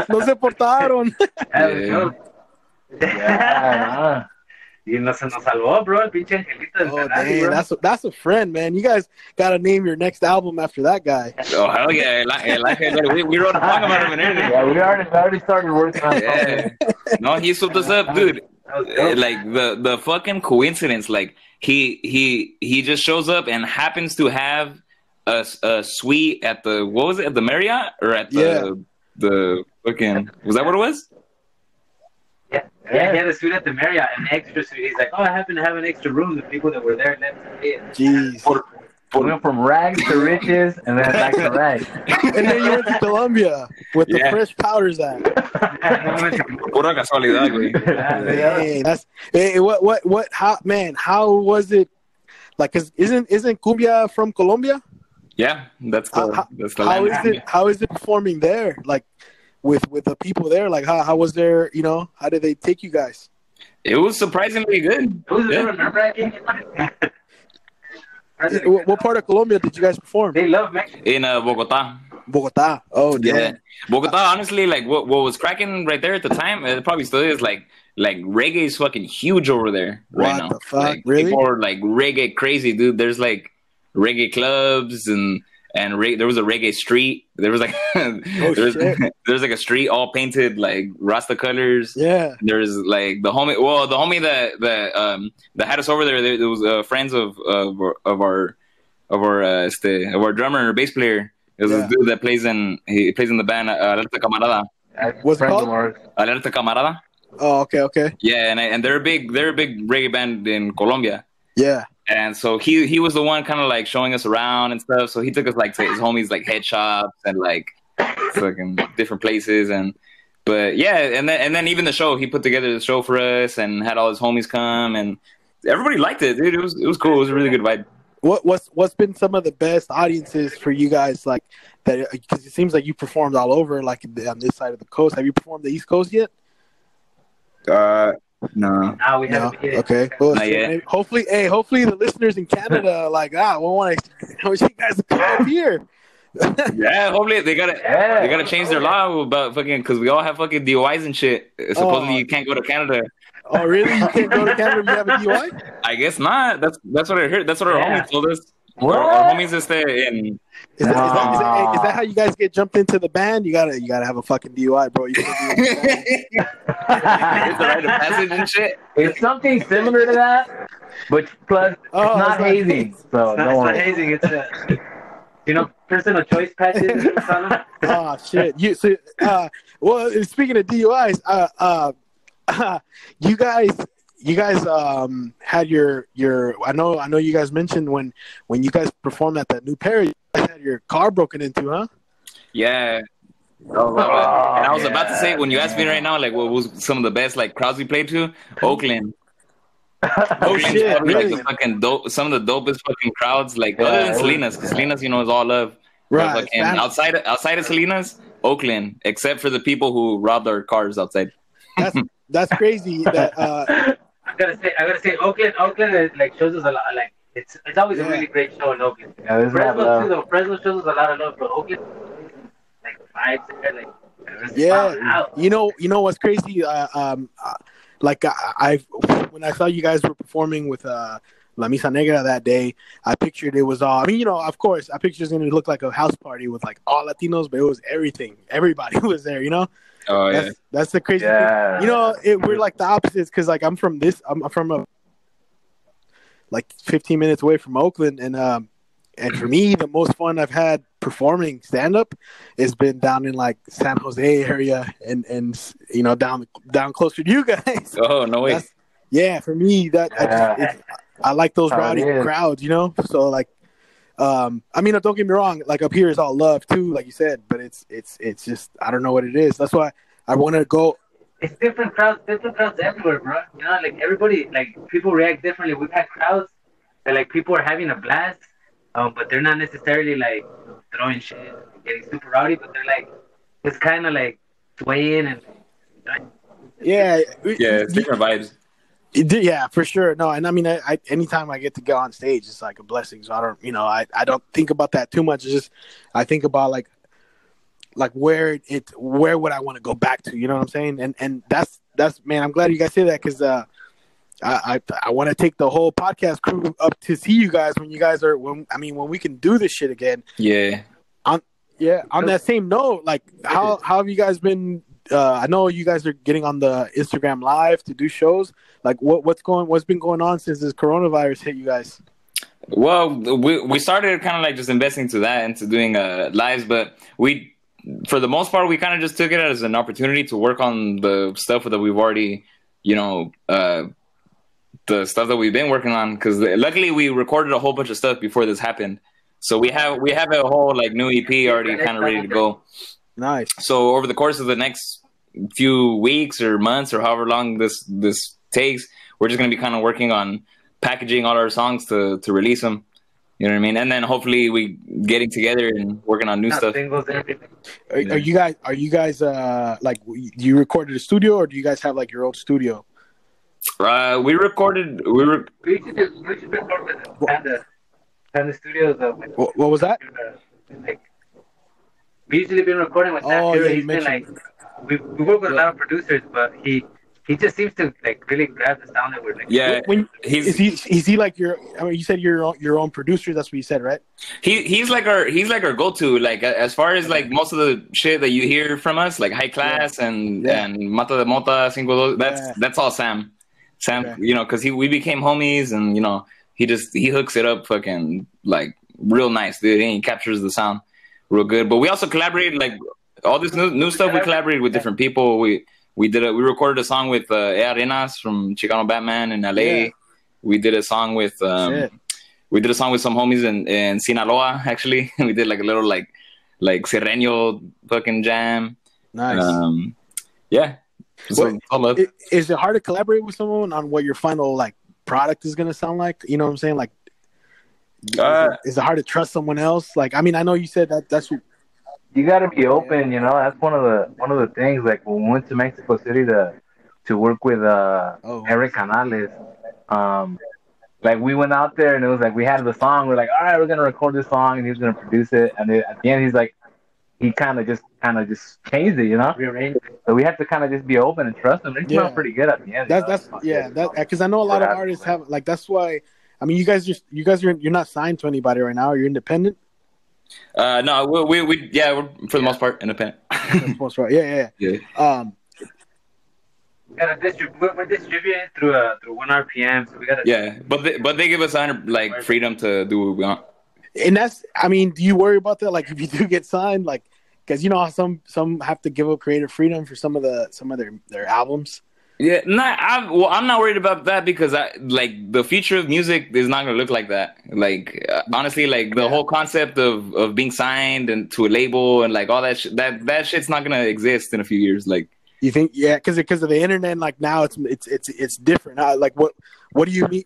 Speaker 2: No se portaron.
Speaker 5: Yeah. Y se nos salvó, bro, el pinche Angelito del Ferrari,
Speaker 2: damn, that's a friend, man. You guys gotta name your next album after that guy.
Speaker 4: Oh hell yeah! We wrote a song about him and everything.
Speaker 5: Yeah, we already started working on
Speaker 4: something. No, he swept us up, dude. Like the fucking coincidence, like he just shows up and happens to have a suite at the, what was it, at the Marriott or at the fucking, was that what it was?
Speaker 5: Yeah, he had a suite at the Marriott, an extra suite. He's like, oh, I happen to have an extra room. The people that were there left it.
Speaker 2: Jeez.
Speaker 5: We went from rags to riches and then back to rags.
Speaker 2: And then you went to Colombia with the fresh powders at.
Speaker 4: Pura casualidad, güey.
Speaker 2: Hey, that's how was it? Like, cause isn't cumbia from Colombia?
Speaker 4: Yeah, that's the
Speaker 2: how is it performing there? Like, with the people there, like how was there? You know, how did they take you guys?
Speaker 4: It was surprisingly good.
Speaker 5: It was nerve-wracking.
Speaker 2: What part of Colombia did you guys perform?
Speaker 5: They love Mexico.
Speaker 4: In Bogota.
Speaker 2: Bogota. Oh, damn.
Speaker 4: Yeah. Bogota, honestly, like what was cracking right there at the time, it probably still is, like reggae is fucking huge over there right now.
Speaker 2: What the fuck?
Speaker 4: Like,
Speaker 2: really?
Speaker 4: People are like reggae crazy, dude. There's like reggae clubs and there was a reggae street. There was like there's like a street all painted like Rasta colors.
Speaker 2: Yeah.
Speaker 4: There's like the homie that had us over there. There was friends of our drummer, bass player. There's this dude that plays in the band Alerta Camarada.
Speaker 2: What's it called?
Speaker 4: Alerta Camarada.
Speaker 2: Oh, okay.
Speaker 4: Yeah, and they're a big reggae band in Colombia.
Speaker 2: Yeah.
Speaker 4: And so he was the one kind of like showing us around and stuff. So he took us like to his homies like head shops and like fucking different places. But yeah, and then even the show, he put together the show for us and had all his homies come and everybody liked it, dude. It was cool. It was a really good vibe.
Speaker 2: What's been some of the best audiences for you guys, like that? Because it seems like you performed all over, like on this side of the coast. Have you performed the East Coast yet?
Speaker 4: No.
Speaker 5: We haven't.
Speaker 2: Okay. Well,
Speaker 4: not yet.
Speaker 2: Hopefully the listeners in Canada we want you guys to come up here.
Speaker 4: Yeah, hopefully they gotta change their law about fucking, because we all have fucking DUIs and shit. Supposedly you can't go to Canada.
Speaker 2: Oh really? You can't go to Canada if you have a DUI?
Speaker 4: I guess not. That's what I heard. That's what our homies told us.
Speaker 5: What?
Speaker 4: Our homies is in.
Speaker 2: Is that how you guys get jumped into the band? You gotta have a fucking DUI, bro. You can't be in the band.
Speaker 4: It's the rite of passage and shit.
Speaker 5: It's something similar to that, but plus it's not hazing. So it's not hazing. It's personal choice patches.
Speaker 2: Oh shit! Well, speaking of DUIs, you guys had your I know you guys mentioned when you guys performed at that new Perry, you guys had your car broken into, huh?
Speaker 4: Yeah. And I was about to say, when you asked me right now, like what was some of the best like crowds we played to, Oakland.
Speaker 2: Oh shit! Really?
Speaker 4: Like the fucking some of the dopest fucking crowds, like other than Salinas, because Salinas, is all love.
Speaker 2: Right.
Speaker 4: Outside of Salinas, Oakland, except for the people who robbed our cars outside.
Speaker 2: That's crazy. That
Speaker 5: I gotta say, Oakland is, like, shows us a lot. Like it's always a really great show in Oakland. Yeah, Fresno too, though. Fresno shows us a lot of love, but Oakland, like vibes there, like
Speaker 2: you know what's crazy? Like when I saw you guys were performing with La Misa Negra that day, I pictured it was all. I mean, of course, I pictured it was going to look like a house party with like all Latinos, but it was everything. Everybody was there,
Speaker 4: Oh yeah,
Speaker 2: that's the crazy thing. We're like the opposites because like I'm from like 15 minutes away from Oakland, and for me, the most fun I've had performing stand up has been down in like San Jose area and down closer to you guys.
Speaker 4: Oh no way.
Speaker 2: For me I like those rowdy crowds, So like, I mean, don't get me wrong. Like up here is all love too, like you said, but it's just I don't know what it is. That's why I want to go.
Speaker 5: It's different crowds everywhere, bro. Like everybody, like people react differently. We've had crowds that like people are having a blast, but they're not necessarily like throwing shit, getting super rowdy, but they're like just kind of like swaying and.
Speaker 4: It's different vibes.
Speaker 2: Yeah, for sure. No, and I mean, I anytime I get to go on stage, it's like a blessing. So I don't, I don't think about that too much. It's just I think about like like where would I want to go back to? You know what I'm saying? And that's man, I'm glad you guys say that because I want to take the whole podcast crew up to see you guys when you guys are when we can do this shit again.
Speaker 4: Yeah.
Speaker 2: On that same note, like how have you guys been? I know you guys are getting on the Instagram Live to do shows. Like what's been going on since this coronavirus hit you guys?
Speaker 4: Well, we started kind of like just investing into doing lives, but for the most part, we kind of just took it as an opportunity to work on the stuff that we've already, the stuff that we've been working on. Because luckily we recorded a whole bunch of stuff before this happened, so we have a whole like new EP already kind of ready to go.
Speaker 2: Nice.
Speaker 4: So over the course of the next few weeks or months or however long this takes, we're just gonna be kind of working on packaging all our songs to release them. You know what I mean? And then hopefully we getting together and working on new stuff.
Speaker 2: Are you guys like you recorded a studio or do you guys have like your own studio?
Speaker 4: We recorded.
Speaker 5: We should record with Panda Studios.
Speaker 2: What was that?
Speaker 5: We usually been recording with that.
Speaker 2: Yeah,
Speaker 5: he's been like we work with a lot of producers, but he just seems to like really grab the sound that we're like.
Speaker 4: Yeah,
Speaker 2: is he like your? I mean, you said you're your own producer. That's what you said, right?
Speaker 4: He's like our go-to. Like as far as like most of the shit that you hear from us, like High Class and Mata de Mota, Cinco. That's all Sam.
Speaker 2: Okay.
Speaker 4: Because we became homies, and he hooks it up fucking like real nice, dude. And he captures the sound real good. But we also collaborated, like all this new stuff. We collaborated with different people. We recorded a song with Arenas from Chicano Batman in LA. Yeah. We did a song with some homies in Sinaloa. Actually, we did like a little like Serreño fucking jam.
Speaker 2: Nice.
Speaker 4: Yeah. So,
Speaker 2: is it hard to collaborate with someone on what your final like product is gonna sound like? You know what I'm saying? Like, is it hard to trust someone else? Like, I mean, I know you said that's your.
Speaker 5: You got to be open, That's one of the things. Like when we went to Mexico City to work with Eric Canales, like we went out there and it was like we had the song. We're like, all right, we're gonna record this song and he's gonna produce it. And then at the end, he's like, he kind of just changed it, rearranged it. So we have to kind of just be open and trust him. It sounds pretty good at the end.
Speaker 2: That's because I know a lot of artists have like that's why. I mean, you guys you're not signed to anybody right now. You're independent.
Speaker 4: No, we're for the most part independent.
Speaker 2: For the most part, yeah.
Speaker 5: We're distributed through 1 RPM, so we gotta.
Speaker 4: Yeah, but they give us 100 like freedom to do what we want.
Speaker 2: And that's, I mean, do you worry about that? Like, if you do get signed, like, because how some have to give up creative freedom for some of their albums.
Speaker 4: Yeah, I'm not worried about that because the future of music is not gonna look like that. Like honestly, like the whole concept of being signed and to a label and like all that that shit's not gonna exist in a few years. Like,
Speaker 2: you think? Yeah, because of the internet. Like now, it's different. Like what do you mean?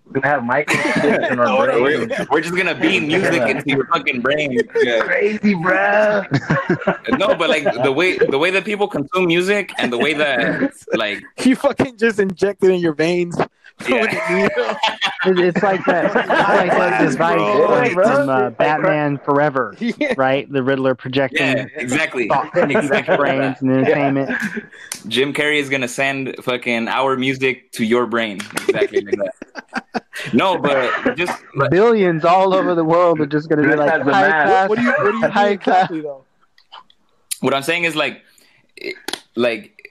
Speaker 5: We're gonna have microchips in our brain.
Speaker 4: We're just gonna beam music into your fucking brain. Yeah.
Speaker 5: Crazy, bro.
Speaker 4: No, but like the way that people consume music and the way that like
Speaker 2: you fucking just inject it in your veins.
Speaker 3: Yeah. It's like that device from Batman Forever, right? The Riddler projecting
Speaker 4: exactly
Speaker 3: brains and entertainment.
Speaker 4: Jim Carrey is gonna send fucking our music to your brain, exactly like that. No, but just
Speaker 3: billions all over the world are just gonna be like high class.
Speaker 2: What do you high exactly though?
Speaker 4: What I'm saying is like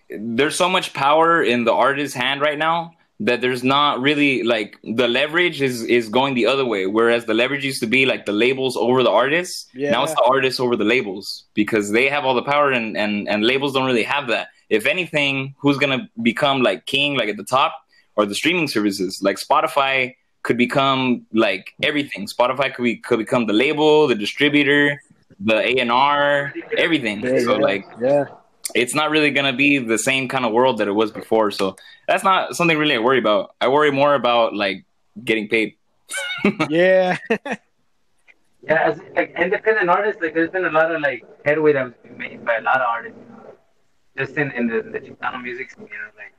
Speaker 4: there's so much power in the artist's hand right now that there's not really like the leverage is going the other way, whereas the leverage used to be like the labels over the artists. Now it's the artists over the labels because they have all the power and labels don't really have that. If anything, who's gonna become like king, like at the top, or the streaming services? Like Spotify could become like everything. Spotify could become the label, the distributor, the A&R, everything. It's not really going to be the same kind of world that it was before. So that's not something really I worry about. I worry more about like getting paid.
Speaker 2: Yeah.
Speaker 5: As like independent artists, like there's been a lot of like headway that was made by a lot of artists, just in the Chicano music scene, like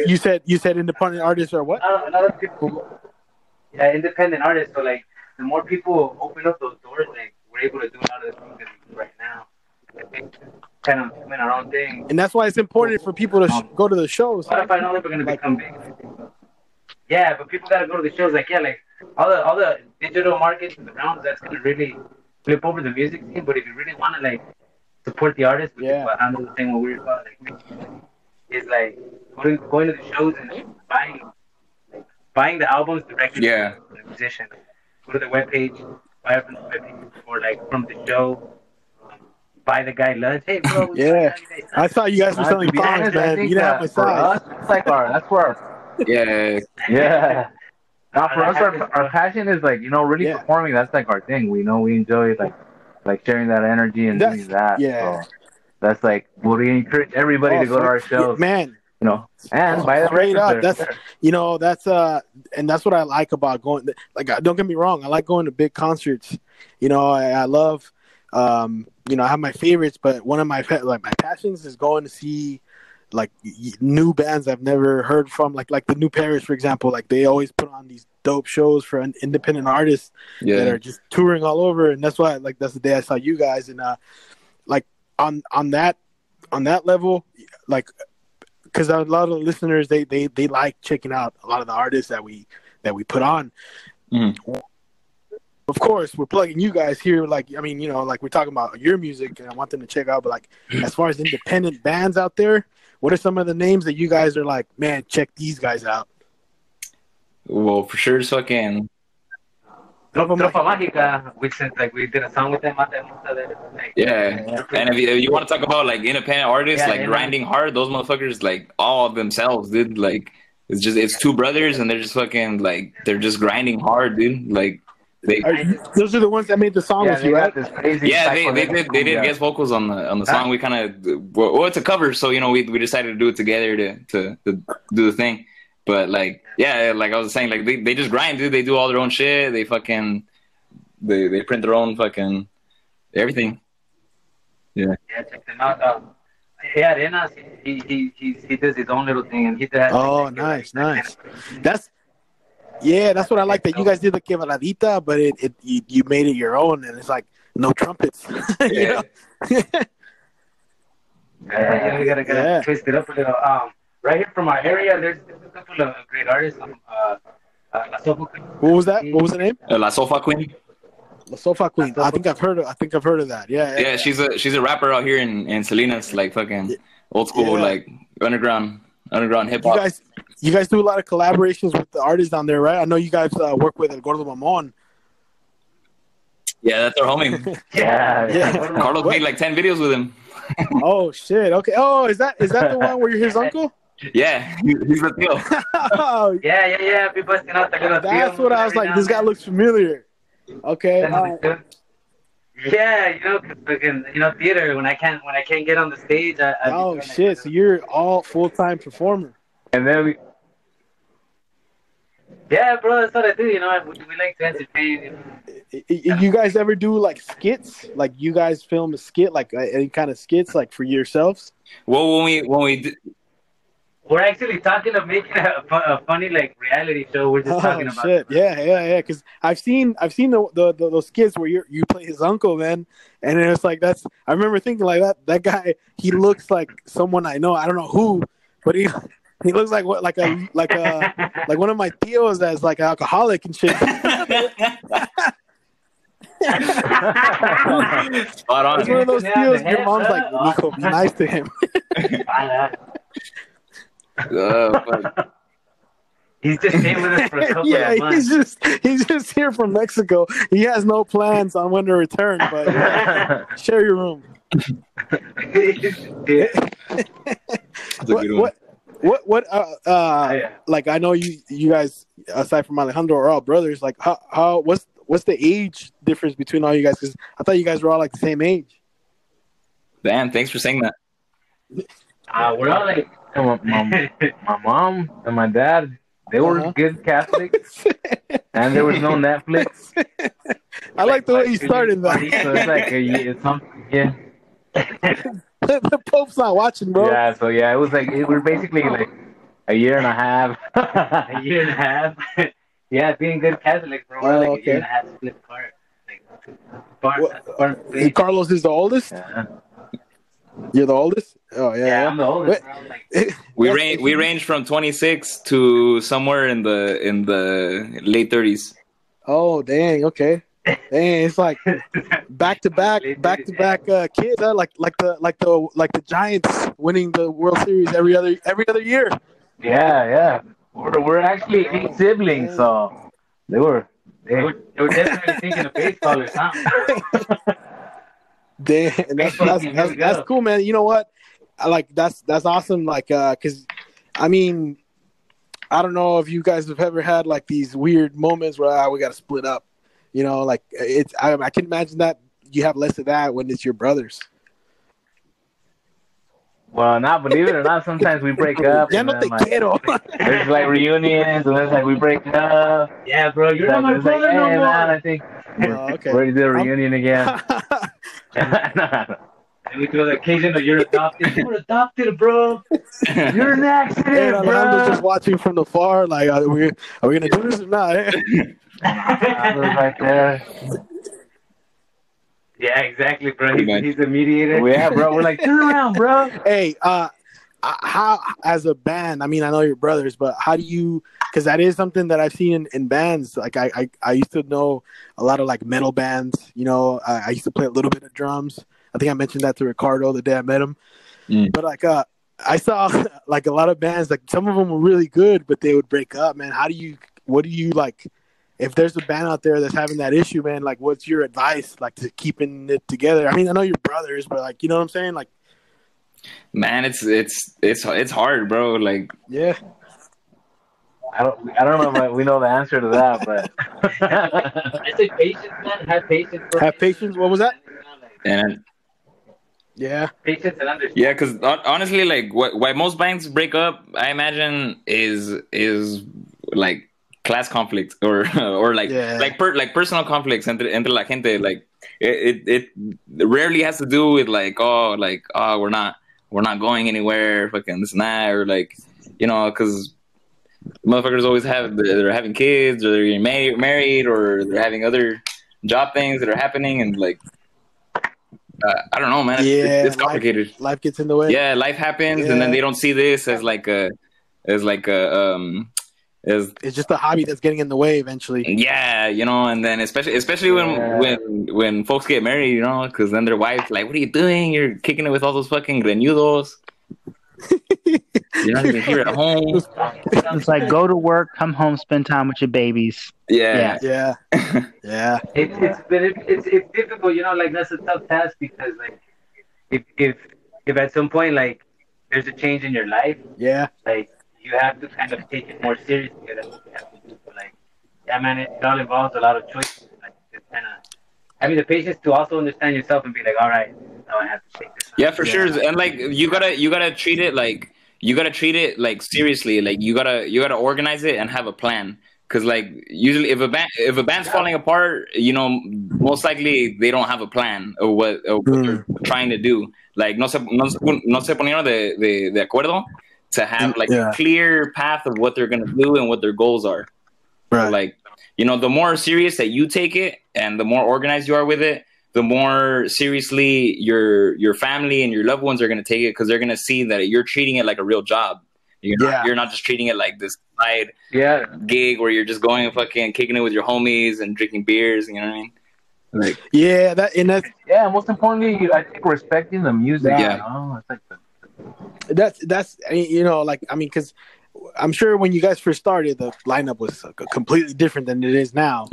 Speaker 2: you said independent artists are what?
Speaker 5: A lot of people, independent artists. So like the more people open up those doors, like we're able to do a lot of the things that we do right now. I think kind of doing our own thing.
Speaker 2: And that's why it's important for people to go to the shows.
Speaker 5: What if I know that we're going to become big? Yeah, but people got to go to the shows. Like, yeah, like all the digital markets and the rounds, that's going to really flip over the music scene. But if you really want to, like, support the artist, which is what I'm saying what we're about, like, is like going to the shows and buying the albums directly from the musician. Go to the webpage, buy it from the webpage, or like from the show. Buy the guy lunch. Hey, bro.
Speaker 2: I thought you guys were selling thongs, man. You didn't have my size.
Speaker 6: That's like that's where. Yeah. Now for us, our passion is like really performing. That's like our thing. We enjoy like sharing that energy and doing that. Yeah. So that's like we encourage everybody to go to our shows,
Speaker 2: man.
Speaker 6: And buy the
Speaker 2: straight up. That's and that's what I like about going. Like, don't get me wrong, I like going to big concerts. I love. I have my favorites, but one of my passions is going to see like new bands I've never heard from, like the New Paris, for example. Like, they always put on these dope shows for independent artists that are just touring all over, and that's why that's the day I saw you guys, and like on that level, like, because a lot of the listeners they like checking out a lot of the artists that we put on. Of course, we're plugging you guys here. Like, I mean, like, we're talking about your music, and I want them to check out. But like, as far as independent bands out there, what are some of the names that you guys are like, man, check these guys out?
Speaker 4: Well, for sure, it's fucking
Speaker 5: Tropa Mágica, which is like we did a song with them.
Speaker 4: Yeah, and if you want to talk about like independent artists, like grinding hard, those motherfuckers, like all of themselves, dude. Like, it's two brothers, and they're just fucking like they're just grinding hard, dude. Like.
Speaker 2: Those are the ones that made the song with you, right?
Speaker 4: They did guest vocals on the song. We kind of it's a cover, so we decided to do it together to do the thing. But like like I was saying, like they just grind, dude. They do all their own shit. They fucking they print their own fucking everything. Yeah.
Speaker 5: Yeah, check them out. Arenas, he does his own little thing, and he does.
Speaker 2: Oh, nice. That's what I like, that you guys did the quebradita, but you made it your own, and it's like no trumpets.
Speaker 5: You gotta twist it up a little. Right here from our area, there's a couple of great artists. La Sofa Queen.
Speaker 2: What was that? What was the name?
Speaker 4: La Sofa Queen.
Speaker 2: La Sofa Queen. I think I've heard of that. Yeah.
Speaker 4: She's a rapper out here in Salinas, like fucking old school, like underground hip hop.
Speaker 2: You guys do a lot of collaborations with the artists down there, right? I know you guys work with El Gordo Mamon.
Speaker 4: Yeah, that's our homie.
Speaker 5: Yeah.
Speaker 4: Carlos made like 10 videos with him.
Speaker 2: Oh shit! Okay. Oh, is that the one where you're his uncle?
Speaker 4: Yeah, he's the
Speaker 5: tío. Yeah. Be busting out the little
Speaker 2: That's what I was like. This guy looks familiar. Okay.
Speaker 5: Yeah, cause theater. When I can't get on the stage,
Speaker 2: oh shit! So you're all full-time performer.
Speaker 6: And then
Speaker 5: yeah, bro, that's what I do. We like to entertain.
Speaker 2: You guys ever do like skits? Like, you guys film a skit, like any kind of skits, like for yourselves?
Speaker 4: Well, when we do...
Speaker 5: We're actually talking of making a funny like reality show. We're just talking about.
Speaker 2: Shit. Yeah. Because I've seen those skits where you play his uncle, man, and it's like I remember thinking like that guy, he looks like someone I know. I don't know who, but he looks like what like one of my tios that's like an alcoholic and shit.
Speaker 4: Spot on.
Speaker 2: It's one of those tios. Your mom's like, Nico, be nice to him.
Speaker 5: He's just staying with us for a couple of months.
Speaker 2: He's just here from Mexico. He has no plans on when to return, but share your room. What like, I know you guys, aside from Alejandro, are all brothers. Like, how what's the age difference between all you guys? Because I thought you guys were all like the same age.
Speaker 4: Damn, thanks for saying that.
Speaker 5: We're all like
Speaker 6: my mom and my dad. They were good Catholics, and there was no Netflix.
Speaker 2: I like the way you started that.
Speaker 6: So it's like something.
Speaker 2: The Pope's not watching, bro.
Speaker 6: Yeah, so it was like we're basically like a year and a half.
Speaker 5: A year and a half. Yeah, being good Catholics, bro. We're like a year and a half split apart. Like
Speaker 2: Carlos is the oldest.
Speaker 6: Yeah.
Speaker 2: You're the oldest. Oh yeah,
Speaker 5: I'm the oldest.
Speaker 4: We range from 26 to somewhere in the late 30s.
Speaker 2: Oh dang, okay. Dang, it's like back to back kids, huh? like the Giants winning the World Series every other year.
Speaker 6: Yeah. We're actually 8 siblings, so they were
Speaker 5: definitely thinking of baseball or something.
Speaker 2: Damn, that's cool, man. You know what? That's awesome. Cause I mean, I don't know if you guys have ever had like these weird moments where we got to split up. You know, like I can imagine that you have less of that when it's your brothers.
Speaker 6: Well, not believe it or not, sometimes we break up.
Speaker 2: Ya no te quiero.
Speaker 6: There's like reunions, and there's like we break up.
Speaker 5: Yeah, bro, you're not my brother no more. Man,
Speaker 6: I think we're ready to do a reunion again.
Speaker 5: And we do the occasion of you're adopted. You're adopted, bro. You're an accident,
Speaker 2: and
Speaker 5: bro.
Speaker 2: Alejandro's just watching from the far, like, are we gonna do this or not?
Speaker 6: Right there.
Speaker 5: Yeah, exactly, bro. He's the mediator.
Speaker 6: Yeah, bro. We're like, turn around, bro.
Speaker 2: Hey, how as a band? I mean, I know you're brothers, but how do you? Because that is something that I've seen in bands. Like I used to know a lot of like metal bands. You know, I used to play a little bit of drums. I think I mentioned that to Ricardo the day I met him. But like I saw like a lot of bands. Like some of them were really good, but they would break up. Man, what do you like? If there's a band out there that's having that issue, man, like what's your advice, like to keeping it together? I mean, I know you're brothers, but like, you know what I'm saying? Like,
Speaker 4: man, it's hard, bro. Like,
Speaker 2: yeah.
Speaker 6: I don't know if we know the answer to that, but
Speaker 5: I say patience, man. Have patience.
Speaker 2: Have patience. What was that?
Speaker 4: And
Speaker 2: yeah,
Speaker 5: patience and understanding.
Speaker 4: Yeah, because honestly, like why most bands break up, I imagine is like class conflict or like personal conflicts entre la gente. Like it rarely has to do with we're not going anywhere, fucking this and that, or like, you know, because motherfuckers always they're having kids, or they're getting married, or they're having other job things that are happening, and like I don't know, man. It's complicated.
Speaker 2: Life gets in the way.
Speaker 4: Yeah, life happens, and then they don't see this as
Speaker 2: it's just a hobby that's getting in the way eventually.
Speaker 4: Yeah, you know, and then especially when folks get married, you know, because then their wife's like, "What are you doing? You're kicking it with all those fucking greñudos. You're not even here at home."
Speaker 3: It's like go to work, come home, spend time with your babies.
Speaker 2: Yeah.
Speaker 5: It's difficult, you know. Like that's a tough task because like if at some point like there's a change in your life, like you have to kind of take it more seriously. Like, yeah, man, it all involves a lot of choices. Like, it's kind of having the patience to also understand yourself and be like, all right, now I have to take this.
Speaker 4: Yeah, for sure. And like you gotta treat it like seriously. Like you gotta organize it and have a plan. Because like usually if a band's falling apart, you know, most likely they don't have a plan of what they're trying to do. Like no se ponieron de acuerdo to have like a clear path of what they're gonna do and what their goals are. Right. So, like, you know, the more serious that you take it and the more organized you are with it, the more seriously your family and your loved ones are gonna take it, because they're gonna see that you're treating it like a real job. You're not just treating it like this side gig where you're just going and fucking kicking it with your homies and drinking beers. You know what I mean? Like,
Speaker 6: most importantly, I think respecting the music. Yeah, you know? It's like
Speaker 2: that's you know, like, I mean, because I'm sure when you guys first started, the lineup was completely different than it is now.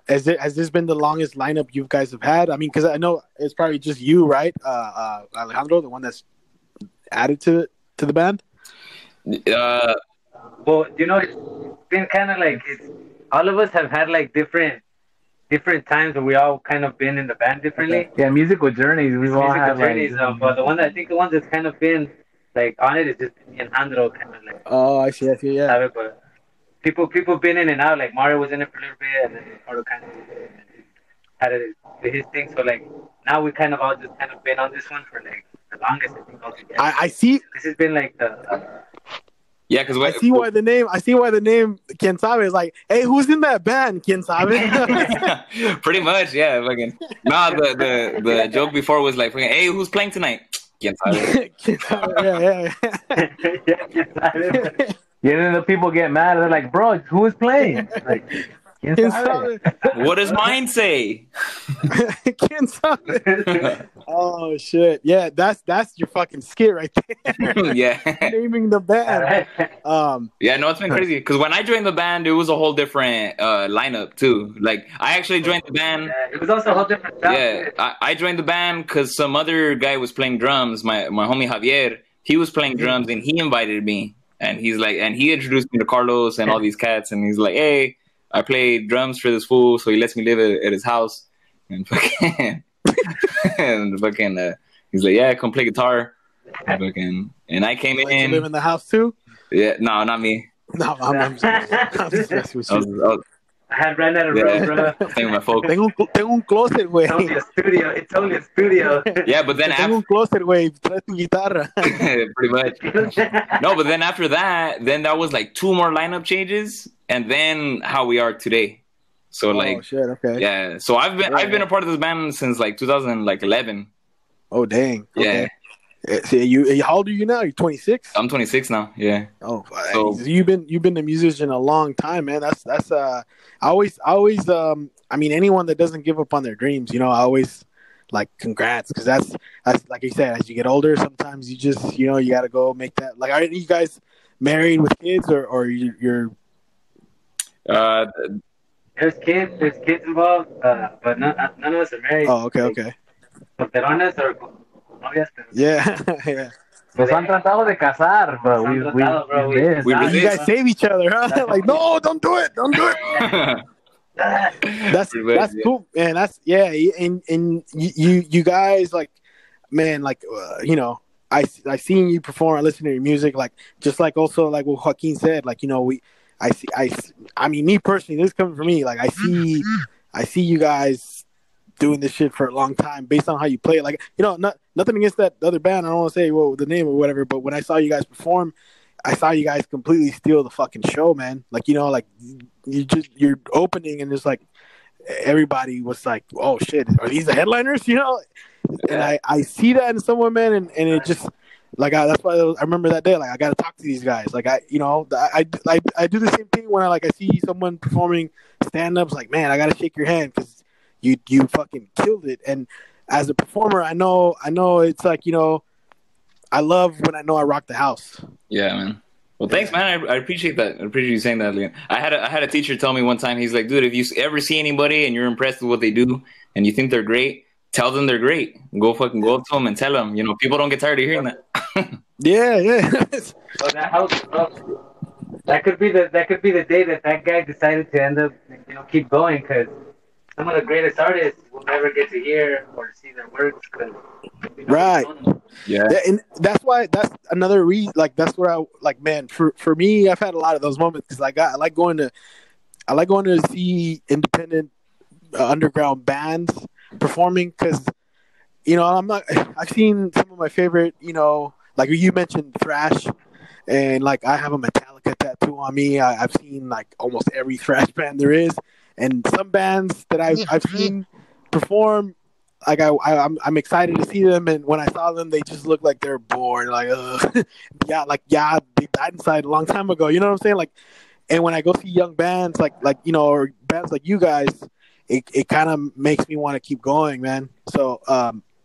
Speaker 2: Has this been the longest lineup you guys have had? I mean, because I know it's probably just you, right, Alejandro, the one that's added to the band.
Speaker 5: Well, you know, it's been kind of like all of us have had like different times where we all kind of been in the band differently.
Speaker 6: Yeah, musical journeys. We've all had journeys.
Speaker 5: But the one that's kind of been like on it is just Alejandro, kind of like.
Speaker 2: Oh, I see. Yeah.
Speaker 5: But people been in and out. Like Mario was in it for a little bit, and then Ricardo kind of had his thing. So like now we kind of all just kind of been on this one for like the longest. I think altogether.
Speaker 2: I see.
Speaker 5: This has been like the.
Speaker 4: Yeah, because
Speaker 2: I see why the name Qiensave is like, hey, who's in that band, Qiensave?
Speaker 4: Pretty much, yeah. Fucking the joke before was like, hey, who's playing tonight? Qiensave.
Speaker 2: Yeah.
Speaker 6: Yeah, then the people get mad. They're like, bro, who is playing? Like,
Speaker 4: what does mine say?
Speaker 2: Oh shit! Yeah, that's your fucking skit right there.
Speaker 4: Yeah,
Speaker 2: naming the band.
Speaker 4: Yeah, no, it's been crazy because when I joined the band, it was a whole different lineup too. Like, I actually joined the band.
Speaker 5: Yeah, it was also a whole different sound.
Speaker 4: Yeah, I joined the band because some other guy was playing drums. My homie Javier, he was playing drums, and he invited me. And he's like, and he introduced me to Carlos and all these cats, and he's like, hey, I play drums for this fool, so he lets me live at his house, and fucking, he's like, yeah, come play guitar, and I came in.
Speaker 2: You live in the house too?
Speaker 4: Yeah, no, not me.
Speaker 2: No, I'm just messing with you.
Speaker 5: I had ran out of room, bro.
Speaker 4: My folks.
Speaker 2: Tengo un closet, güey.
Speaker 5: It's only a studio.
Speaker 4: Yeah, but then
Speaker 2: tengo un closet, güey. Trae tu guitarra.
Speaker 4: Pretty much. No, but then after that, then that was like 2 more lineup changes, and then how we are today. So like,
Speaker 2: shit, okay.
Speaker 4: Yeah. So I've been a part of this band since like 2011.
Speaker 2: Oh dang.
Speaker 4: Yeah.
Speaker 2: Okay. How old are you now? You're 26.
Speaker 4: I'm 26 now. Yeah.
Speaker 2: Oh, so, you've been a musician a long time, man. That's I always I mean, anyone that doesn't give up on their dreams, I always like congrats, because that's like you said, as you get older, sometimes you just you got to go make that. Like, are you guys married with kids, or you're?
Speaker 5: There's kids involved, but none of us are married.
Speaker 2: Oh, okay.
Speaker 5: Solterones or novias.
Speaker 2: Yeah.
Speaker 6: Pues han tratado de casar, but
Speaker 2: you guys save each other, huh? Like, no, don't do it. That's cool, man. That's and you guys, like, man, like, I seen you perform, I listen to your music, like, just like also like what Joaquin said, like, I mean, me personally, this is coming from me, like, I see you guys doing this shit for a long time based on how you play it. Like, nothing against that other band, I don't want to say the name or whatever, but when I saw you guys perform, I saw you guys completely steal the fucking show, man. Like, like, you're opening and it's like everybody was like, oh shit, are these the headliners? And I see that in someone, man, and it just like that's why I remember that day. Like, I got to talk to these guys. Like, I do the same thing when I see someone performing stand-ups. Like, man, I got to shake your hand because you fucking killed it. And as a performer, I know it's like, I love when I know I rock the house.
Speaker 4: Yeah, man. Well, thanks, man. I appreciate that. I appreciate you saying that, Leon. I had a teacher tell me one time, he's like, dude, if you ever see anybody and you're impressed with what they do and you think they're great, tell them they're great. Go up to them and tell them. People don't get tired of hearing that.
Speaker 2: Yeah.
Speaker 5: So that could be the day that guy decided to end up, keep going, because some of the greatest artists will never get to hear or see their works.
Speaker 2: Right.
Speaker 4: Yeah.
Speaker 2: And that's another reason. Like, that's what I like, man. For me, I've had a lot of those moments because I like going to see independent underground bands performing, because I've seen some of my favorite, like you mentioned thrash, and like I have a Metallica tattoo on me. I've seen like almost every thrash band there is, and some bands that I've seen perform, like I'm excited to see them, and when I saw them, they just look like they're bored, like they died inside a long time ago. You know what I'm saying? Like, and when I go see young bands like or bands like you guys, it kind of makes me want to keep going, man. So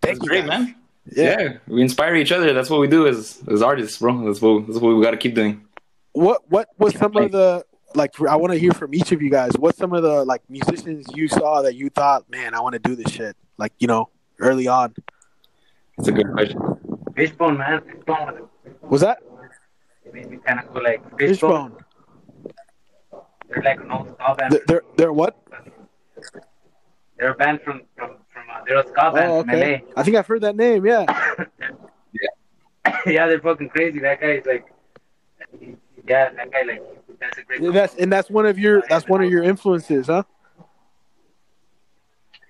Speaker 2: thank you,
Speaker 4: great,
Speaker 2: guys.
Speaker 4: man. Yeah, we inspire each other. That's what we do as artists, bro. That's what we got to keep doing. What
Speaker 2: was some of the, like, I want to hear from each of you guys. What's some of the, like, musicians you saw that you thought, man, I want to do this shit, like, early on?
Speaker 4: That's a good question.
Speaker 5: Fishbone, man. Fishbone.
Speaker 2: Was that?
Speaker 5: It made me kind of feel like
Speaker 2: Fishbone.
Speaker 5: They're like an old ska band.
Speaker 2: They're what?
Speaker 5: They're a band from they're a ska band from LA.
Speaker 2: I think I've heard that name, yeah.
Speaker 5: Yeah, they're fucking crazy. That guy is like, yeah, that guy, like, that's a great.
Speaker 2: That's one of your influences, huh?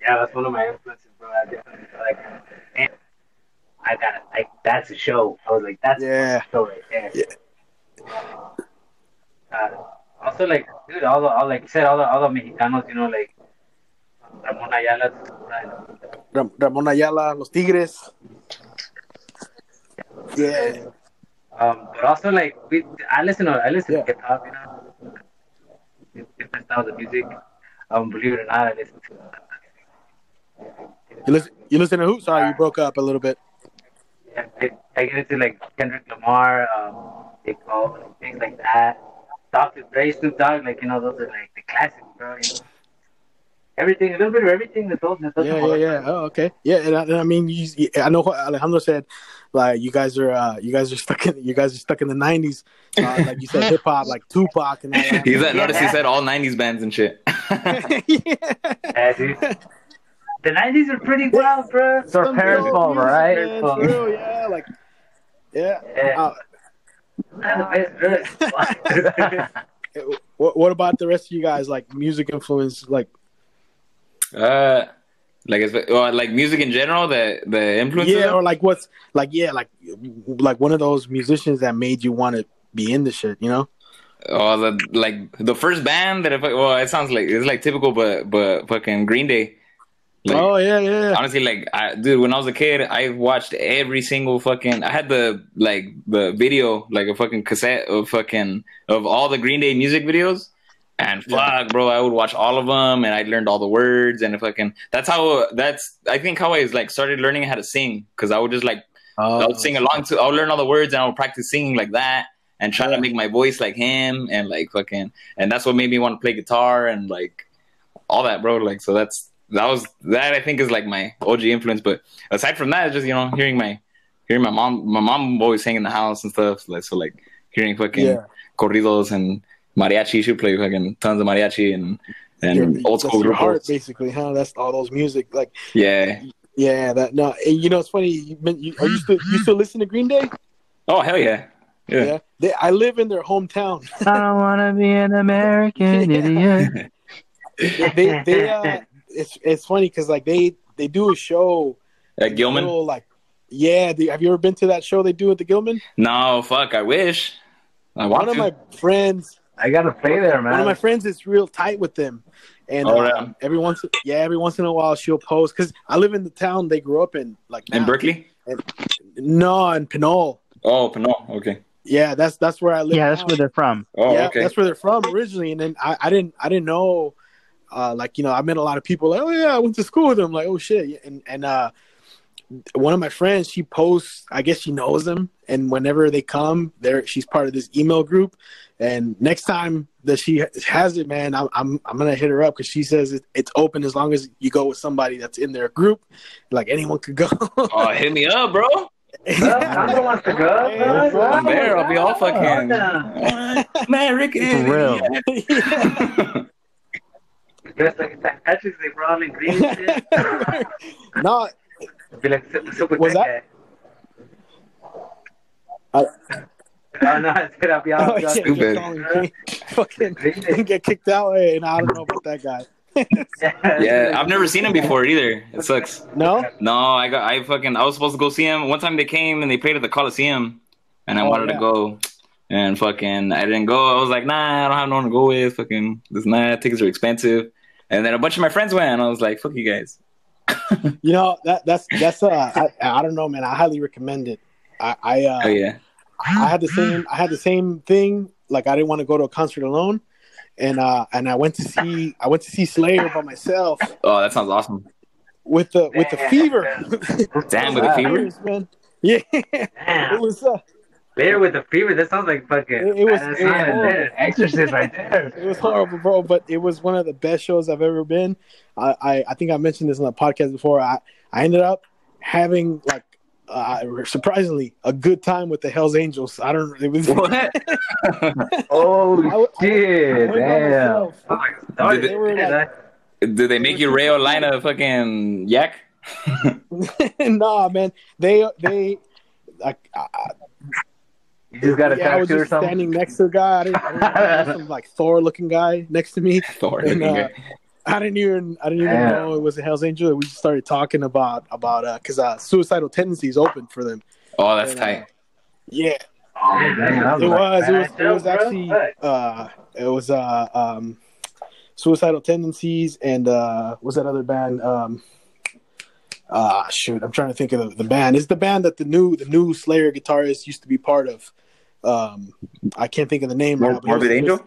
Speaker 5: Yeah, that's one of my influences, bro. I definitely feel like, man, I got it. Like, that's a show. I was like, that's a show right there.
Speaker 2: Yeah.
Speaker 5: also like, dude, all like you said, all the Mexicanos, you know, like Ramon Ayala,
Speaker 2: Ramon Ayala, Los Tigres. Yeah.
Speaker 5: But also like I listen to hip hop, you know, different styles of music. Believe it or not, I listen to.
Speaker 2: You listen to who? Sorry, you broke up a little bit.
Speaker 5: Yeah, I get into like Kendrick Lamar, J. Cole, things like that. Dr. Dre, Snoop Dogg, like, you know, those are like the classics, bro. You know? Everything, a little bit of everything that those.
Speaker 2: Yeah. Oh, okay. Yeah, and I mean, I know what Alejandro said. Like, you guys are stuck in the '90s. Like you said, hip hop, like Tupac and all that.
Speaker 4: Notice he said all '90s bands and shit.
Speaker 5: Yeah, dude. The '90s are pretty wild, bro.
Speaker 6: It's our parents' fault, right?
Speaker 2: Man, for real, yeah, like, yeah. What about the rest of you guys? Like music influence, like
Speaker 4: like music in general, the influences.
Speaker 2: Yeah, or like what's like like one of those musicians that made you want to be in the shit, you know?
Speaker 4: Oh, the first band that it sounds like it's like typical, but fucking Green Day. Like,
Speaker 2: oh yeah.
Speaker 4: Honestly, like, dude, when I was a kid, I watched every single fucking. I had the video, like a fucking cassette of all the Green Day music videos, and fuck, bro, I would watch all of them, and I learned all the words, and I think how I like started learning how to sing, because I would just like I would sing along to, I would learn all the words, and I would practice singing like that, and try to make my voice like him, and like fucking, and that's what made me want to play guitar and like all that, bro. Like, so that I think is like my OG influence. But aside from that, it's just, you know, hearing my mom always sang in the house and stuff. Like, so like hearing fucking corridos and mariachi. She would play fucking tons of mariachi and old school
Speaker 2: group heart, basically, huh? That's all those music, like yeah. That no, and you know, it's funny. You still listen to Green Day?
Speaker 4: Oh hell yeah.
Speaker 2: I live in their hometown.
Speaker 3: I don't want to be an American idiot.
Speaker 2: It's funny because like they do a show
Speaker 4: at Gilman.
Speaker 2: Have you ever been to that show they do at the Gilman?
Speaker 4: No, fuck. I wish. One
Speaker 2: of my friends.
Speaker 6: I gotta play there, man.
Speaker 2: One of my friends is real tight with them, and every once in a while she'll post, because I live in the town they grew up in, like
Speaker 4: in Berkeley.
Speaker 2: No, in Pinole.
Speaker 4: Oh, Pinole. Okay.
Speaker 2: Yeah, that's where I live.
Speaker 3: Yeah, that's where they're from.
Speaker 4: Oh, yeah, okay.
Speaker 2: That's where they're from originally, and then I didn't know. Like, you know, I met a lot of people like, oh yeah, I went to school with them. Like, oh shit. And one of my friends, she posts, I guess she knows them, and whenever they come there, she's part of this email group. And next time that she has it, man, I'm gonna hit her up, because she says it's open as long as you go with somebody that's in their group. Like, anyone could go.
Speaker 4: Oh, hit me up, bro.
Speaker 5: I'm the one to go.
Speaker 4: I'm there. I'll be all fucking American.
Speaker 3: For real.
Speaker 5: Dressed like St. Patrick's Day, bro, in green shit.
Speaker 2: No.
Speaker 5: Be like super
Speaker 2: was that?
Speaker 5: Oh no, I said I'll be out.
Speaker 4: Stupid.
Speaker 2: Fucking get kicked out, and I don't know about that guy.
Speaker 4: Yeah, I've never seen him before either. It sucks.
Speaker 2: No,
Speaker 4: I was supposed to go see him. One time they came and they played at the Coliseum, and I wanted to go, and fucking I didn't go. I was like, nah, I don't have no one to go with. Fucking tickets are expensive. And then a bunch of my friends went, and I was like, fuck you guys.
Speaker 2: You know, that's I don't know, man. I highly recommend it. I had the same thing. Like, I didn't want to go to a concert alone, and I went to see Slayer by myself.
Speaker 4: Oh, that sounds awesome.
Speaker 2: With the fever.
Speaker 4: Damn, with the fever,
Speaker 2: man. Yeah, it was.
Speaker 5: Slayer with the fever. That sounds like fucking.
Speaker 2: It was
Speaker 6: Exorcist right there.
Speaker 2: It was horrible, bro. But it was one of the best shows I've ever been. I think I mentioned this on the podcast before. I ended up having, like, surprisingly, a good time with the Hells Angels. I don't. It was what?
Speaker 6: Oh shit! Damn.
Speaker 4: Did they make you rail line a fucking yak?
Speaker 2: Nah, man. They like.
Speaker 6: You just got a tattoo
Speaker 2: I was
Speaker 6: or
Speaker 2: just
Speaker 6: something?
Speaker 2: standing next to a guy. I didn't know, some like Thor-looking guy next to me.
Speaker 4: Thor-looking guy.
Speaker 2: I didn't even know it was a Hells Angel. We just started talking about because Suicidal Tendencies opened for them.
Speaker 4: Oh, that's tight.
Speaker 2: Yeah. It was actually Suicidal Tendencies and what's that other band? Shoot, I'm trying to think of the band. It's the band that the new Slayer guitarist used to be part of. I can't think of the name right now.
Speaker 4: Morbid Angel?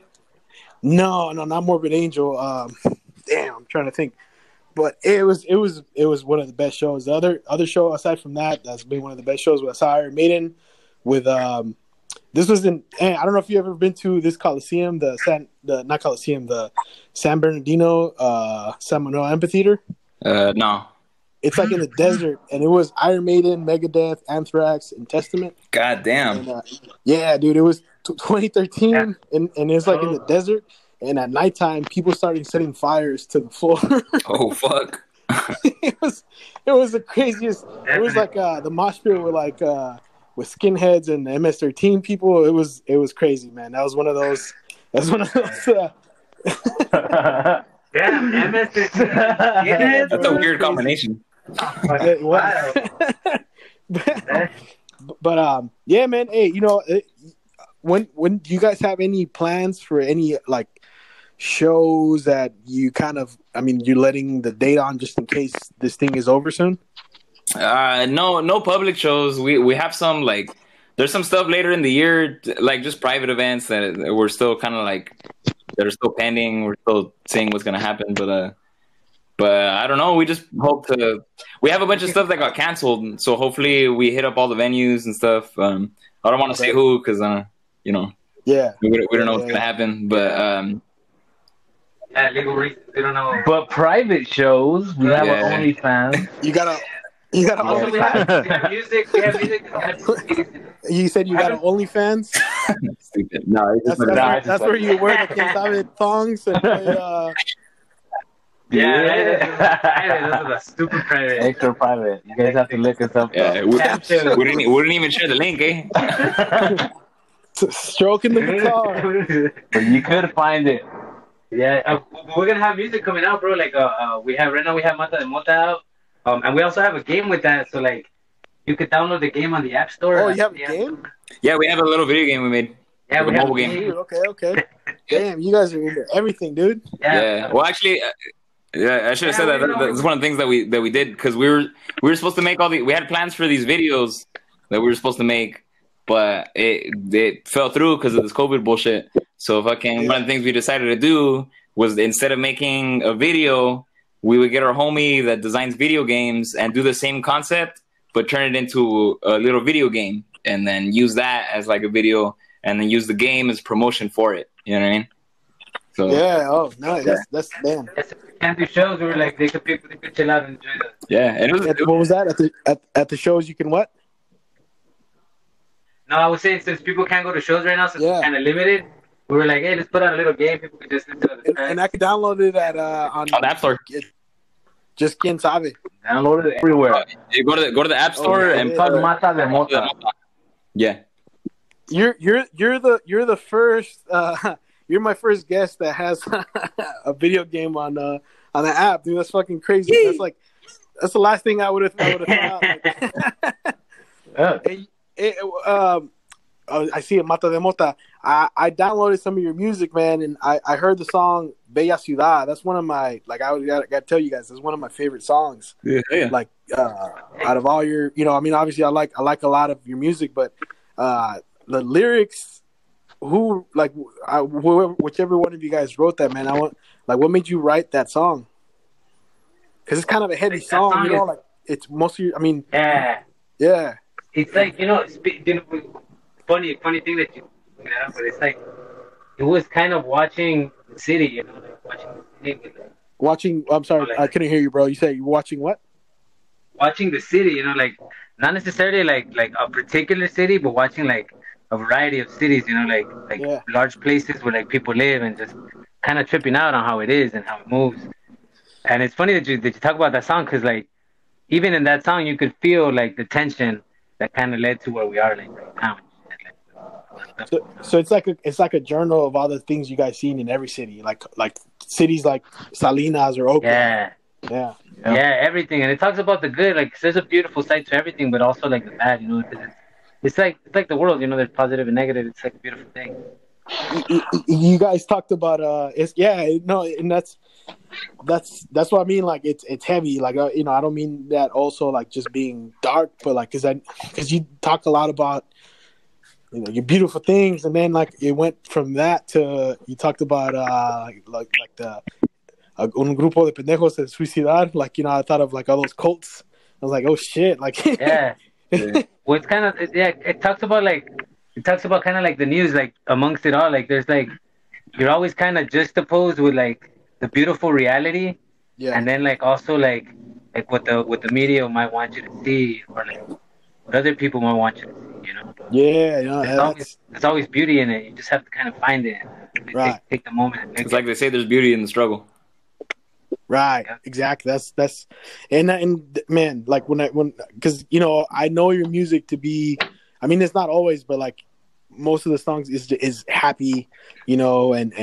Speaker 2: No, not Morbid Angel. Damn, I'm trying to think. But it was one of the best shows. The other show aside from that's been one of the best shows was Iron Maiden with this was in I don't know if you've ever been to this Coliseum, the San Bernardino San Manuel Amphitheater.
Speaker 4: No.
Speaker 2: It's like in the desert, and it was Iron Maiden, Megadeth, Anthrax, and Testament.
Speaker 4: God damn.
Speaker 2: And, yeah, dude, it was 2013, and it's like in the desert. And at nighttime, people started setting fires to the floor.
Speaker 4: Oh fuck!
Speaker 2: it was the craziest. It was like the mosh pit with skinheads and MS-13 people. It was crazy, man. That was one of those.
Speaker 5: Damn, MS-13.
Speaker 4: That's a weird combination.
Speaker 2: but yeah, man. Hey, when do you guys have any plans for any like shows that you you're letting the date on just in case this thing is over soon?
Speaker 4: No public shows. We have some there's some stuff later in the year, like just private events that we're still kind of that are still pending. We're still seeing what's gonna happen, but I don't know. We just hope we have a bunch of stuff that got canceled, so hopefully we hit up all the venues and stuff. I don't want to say who because we don't know what's gonna happen, but
Speaker 5: legal reasons we don't know.
Speaker 6: But private shows, we have our OnlyFans.
Speaker 2: You got
Speaker 5: also, we have music. We have music.
Speaker 2: You said you got an OnlyFans?
Speaker 4: Stupid. No,
Speaker 2: that's where you wear the Qiensave thongs and play.
Speaker 5: That's a stupid private.
Speaker 6: Extra private. You guys have to look us up.
Speaker 4: Yeah, we didn't even share the link, eh?
Speaker 2: Stroking the guitar.
Speaker 6: But you could find it.
Speaker 5: Yeah, we're gonna have music coming out, bro. Like, we have Mata de Mota out, and we also have a game with that. So like, you could download the game on the App Store.
Speaker 2: Oh, you have a game?
Speaker 4: Yeah, we have a little video game we made.
Speaker 5: Yeah, we have a
Speaker 2: game. Okay. Damn, you guys are into everything, dude.
Speaker 4: Yeah. Well, actually. Yeah, I should have said that. That's one of the things that we did because we were supposed to make we had plans for these videos that we were supposed to make, but it fell through because of this COVID bullshit. So one of the things we decided to do was instead of making a video, we would get our homie that designs video games and do the same concept, but turn it into a little video game and then use that as like a video and then use the game as promotion for it. You know what I mean? So
Speaker 2: Nice. That's damn.
Speaker 5: Can't do shows where like people could chill out and enjoy that.
Speaker 4: Yeah, and
Speaker 2: what was that at the shows? You can what?
Speaker 5: No, I was saying since people can't go to shows right now, since it's kind of limited, we were like, hey, let's put out a little game. People could just listen to the track.
Speaker 2: And I could download it on
Speaker 4: the App Store.
Speaker 2: Just Qiensave.
Speaker 6: Download it everywhere.
Speaker 4: You go to the App Store and put
Speaker 6: Mata de Mota.
Speaker 4: Yeah.
Speaker 2: You're the first. You're my first guest that has a video game on the app, dude. That's fucking crazy. That's the last thing I would have thought. I see it, Mata de Mota. I downloaded some of your music, man, and I heard the song Bella Ciudad. That's one of my I gotta tell you guys, that's one of my favorite songs.
Speaker 4: Yeah.
Speaker 2: Like out of all your, obviously I like a lot of your music, but the lyrics. Whichever one of you guys wrote that, man, what made you write that song? Because it's kind of a heavy song, it's mostly, yeah.
Speaker 5: It's like, funny thing that you but it's like, it was kind of watching the city,
Speaker 2: watching, I'm sorry, I couldn't hear you, bro. You said you were watching what?
Speaker 5: Watching the city, not necessarily like a particular city, but watching like a variety of cities, large places where like people live and just kind of tripping out on how it is and how it moves. And it's funny that you talk about that song because like even in that song you could feel like the tension that kind of led to where we are like right now.
Speaker 2: So it's like a journal of all the things you guys seen in every city, like cities like Salinas or Oakland.
Speaker 5: Yeah, everything. And it talks about the good, like there's a beautiful side to everything, but also like the bad, it's like the world, you know. There's positive and negative. It's like a beautiful thing.
Speaker 2: You guys talked about and that's what I mean. Like it's heavy. Like you know, I don't mean that also like just being dark, but like because you talk a lot about, you know, your beautiful things, and then like it went from that to you talked about like the un grupo de pendejos se suicidar. Like, you know, I thought of like all those cults. I was like, oh shit, like
Speaker 5: yeah. Well, it's kind of it talks about kind of like the news, like amongst it all, like there's like you're always kind of juxtaposed with like the beautiful reality, and then like also like what the media might want you to see, or like what other people might want you to see, you know. There's always beauty in it. You just have to kind of find it, right? Take the moment.
Speaker 4: It's like they say, there's beauty in the struggle.
Speaker 2: Right, exactly. That's and man, like when because you know, I know your music to be, I mean, it's not always, but like most of the songs is happy, you know, and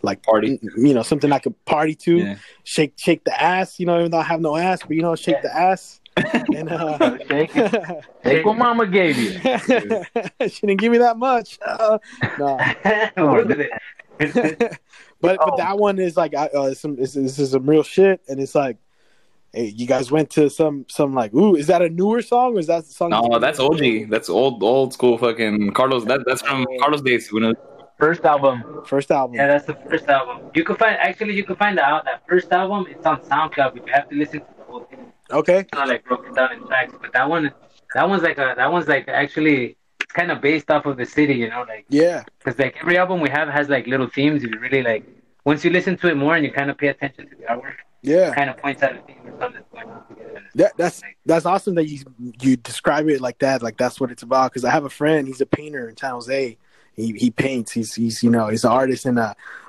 Speaker 2: like
Speaker 4: party,
Speaker 2: you know, something I could party to, shake the ass, you know, even though I have no ass, but you know, shake the ass. And
Speaker 6: take what mama gave you.
Speaker 2: She didn't give me that much. No. But that one is like this is some real shit, and it's like, hey, you guys went to some like, ooh, is that a newer song or is that the song?
Speaker 4: No, that's OG. That's old school fucking Carlos. That's from Carlos days.
Speaker 6: First album.
Speaker 5: Yeah, that's the first album. You can find out that first album. It's on SoundCloud, but you have to listen to the whole thing.
Speaker 2: Okay.
Speaker 5: It's not like broken down in tracks, but that one's like actually, it's kind of based off of the city, you know, like, yeah. Because like every album we have has like little themes. If you really like, once you listen to it more and you kind of pay attention to the artwork, it kind of points out a theme or something that's going on together.
Speaker 2: That's awesome that you describe it like that. Like that's what it's about. Because I have a friend. He's a painter in San Jose. He paints. He's you know, he's an artist, and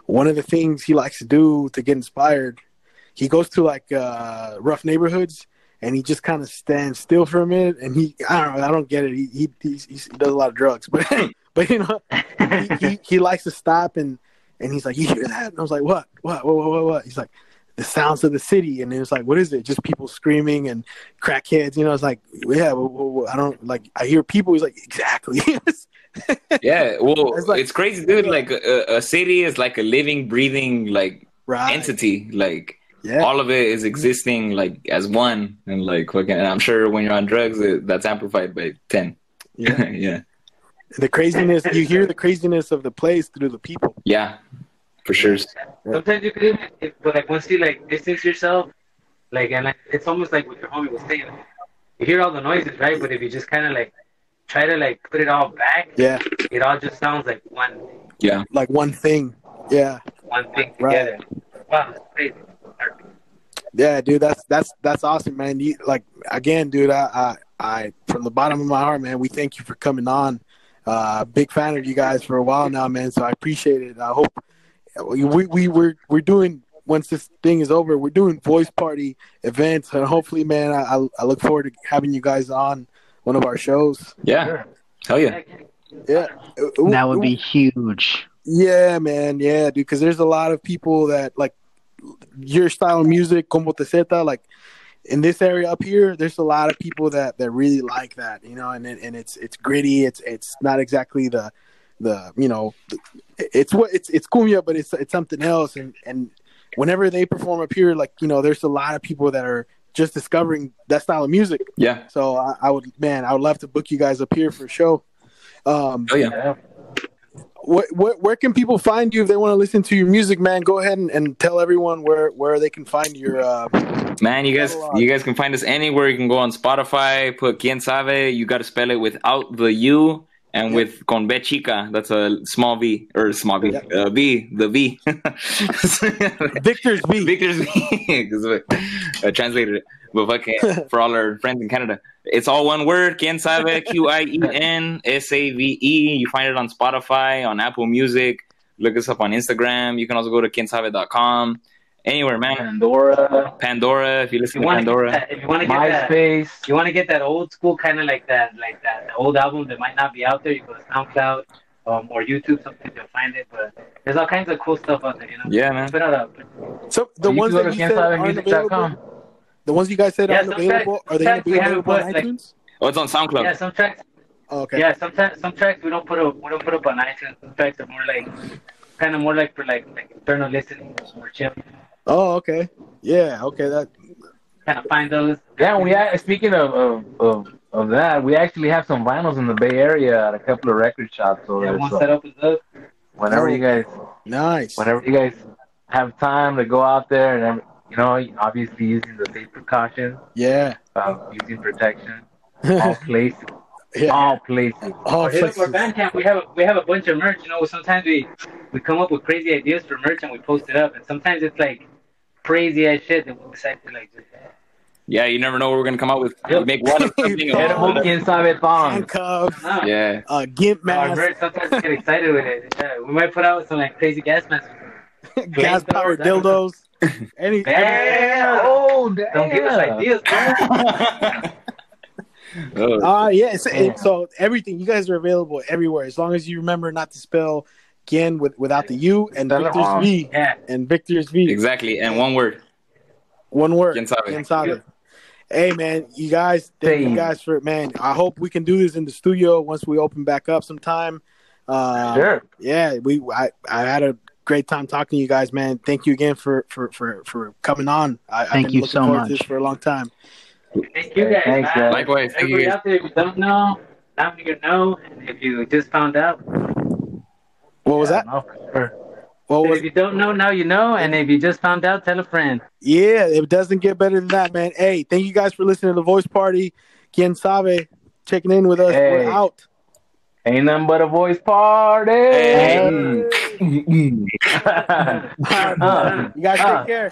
Speaker 2: one of the things he likes to do to get inspired, he goes to like rough neighborhoods. And he just kind of stands still for a minute, and I don't get it. He does a lot of drugs, but you know, he likes to stop and he's like, you hear that? And I was like, what? He's like, the sounds of the city, and it was like, what is it? Just people screaming and crackheads, you know? It's like, yeah, I don't like. I hear people. He's like, exactly.
Speaker 4: Yeah, well, it's crazy, dude. Like a city is like a living, breathing like entity, like. Yeah. All of it is existing like as one, and like fucking. And I'm sure when you're on drugs, that's amplified by 10. Yeah, yeah.
Speaker 2: The craziness, you hear the craziness of the place through the people.
Speaker 4: Yeah, for sure.
Speaker 5: Sometimes you could, but like once you like distance yourself, like, and like, it's almost like what your homie was saying. Like, you hear all the noises, right? But if you just kind of like try to like put it all back, it all just sounds like one thing.
Speaker 4: Yeah,
Speaker 2: like one thing. Yeah,
Speaker 5: one thing together. Wow, that's crazy.
Speaker 2: Yeah, dude, that's awesome, man. You, like, again, dude, I from the bottom of my heart, man, we thank you for coming on. Big fan of you guys for a while now, man. So I appreciate it. I hope we're doing, once this thing is over, we're doing voice party events, and hopefully, man, I look forward to having you guys on one of our shows.
Speaker 4: Yeah, hell yeah,
Speaker 2: yeah,
Speaker 3: that would be huge.
Speaker 2: Yeah, man, yeah, dude, because there's a lot of people that like your style of music, como te zeta, like in this area up here, there's a lot of people that really like that, you know, and it's gritty. It's not exactly the you know, it's cumbia, but it's something else. And whenever they perform up here, like, you know, there's a lot of people that are just discovering that style of music.
Speaker 4: Yeah.
Speaker 2: So I would love to book you guys up here for a show.
Speaker 4: Oh yeah.
Speaker 2: Where can people find you if they want to listen to your music, man? Go ahead and tell everyone where they can find your
Speaker 4: man. You guys can find us anywhere. You can go on Spotify, put Qiensave. You got to spell it without the U and with con B chica. That's a small V or small V. V, the V.
Speaker 2: Victor's V.
Speaker 4: Victor's V. I translated it. But fucking for all our friends in Canada, it's all one word, Qiensave, Qiensave. You find it on Spotify, on Apple Music. Look us up on Instagram. You can also go to Qiensave.com. Anywhere, man. Pandora. If you listen to Pandora.
Speaker 5: If you want to get MySpace. You want to get that old school kind of like that old album that might not be out there. You go to SoundCloud or YouTube. Sometimes you'll find it, but there's all kinds of cool stuff out there. You know.
Speaker 4: Yeah, man.
Speaker 5: Put it up.
Speaker 2: So the ones that you said aren't available. The ones you guys said aren't available, are they going to be available on iTunes?
Speaker 4: Oh, it's on SoundCloud.
Speaker 5: Yeah, some tracks.
Speaker 2: Okay.
Speaker 5: Yeah, sometimes some tracks we don't put up on iTunes. Some tracks are more like for like internal listening, more chill.
Speaker 2: Oh, okay. Yeah, okay. That
Speaker 5: kind of find those.
Speaker 6: Yeah, speaking of that, we actually have some vinyls in the Bay Area at a couple of record shops. So
Speaker 5: yeah, one set up with those.
Speaker 6: Whenever you guys have time to go out there and obviously using the safe precautions.
Speaker 2: Yeah.
Speaker 6: Using protection. All places. Yeah. All places.
Speaker 5: Our Bandcamp, we have a bunch of merch. Sometimes we come up with crazy ideas for merch and we post it up, and sometimes it's like crazy ass shit that we decide to like just.
Speaker 4: Yeah, you never know what we're gonna come out with. We make one of something.
Speaker 6: Qiensave thongs.
Speaker 4: Yeah.
Speaker 2: Gimp mask.
Speaker 5: Merch, sometimes we get excited with it. Yeah, we might put out some like crazy gas masks.
Speaker 2: Gas powered dildos.
Speaker 5: Anything. Damn. Don't give us ideas, man.
Speaker 2: So everything, you guys are available everywhere as long as you remember not to spell Quen without the U and Victor's V.
Speaker 5: Yeah.
Speaker 2: And Victor's V.
Speaker 4: Exactly, and one word.
Speaker 2: One word.
Speaker 4: Qiensave.
Speaker 2: Hey man, you guys, thank you guys for it, man. I hope we can do this in the studio once we open back up sometime.
Speaker 6: Sure.
Speaker 2: Yeah, I had a great time talking to you guys, man. Thank you again for coming on.
Speaker 3: Thank you so much.
Speaker 2: This for a long time.
Speaker 5: Thank you guys.
Speaker 6: Thanks, man.
Speaker 4: Likewise. Thank you.
Speaker 5: Out there, if you don't know, now you know. And if you just found out,
Speaker 2: what was that?
Speaker 6: No, for sure.
Speaker 5: If you don't know, now you know. And if you just found out, tell a friend.
Speaker 2: Yeah, it doesn't get better than that, man. Hey, thank you guys for listening to The Voice Party. Qiensave checking in with us.
Speaker 6: Hey.
Speaker 2: We're out.
Speaker 6: Ain't nothing but a voice party.
Speaker 4: Hey.
Speaker 2: You guys take care.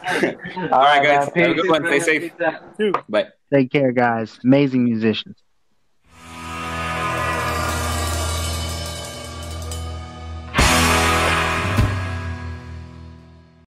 Speaker 4: All right, guys. Have a good one. Stay safe.
Speaker 2: Too.
Speaker 4: Bye.
Speaker 3: Take care, guys. Amazing musicians.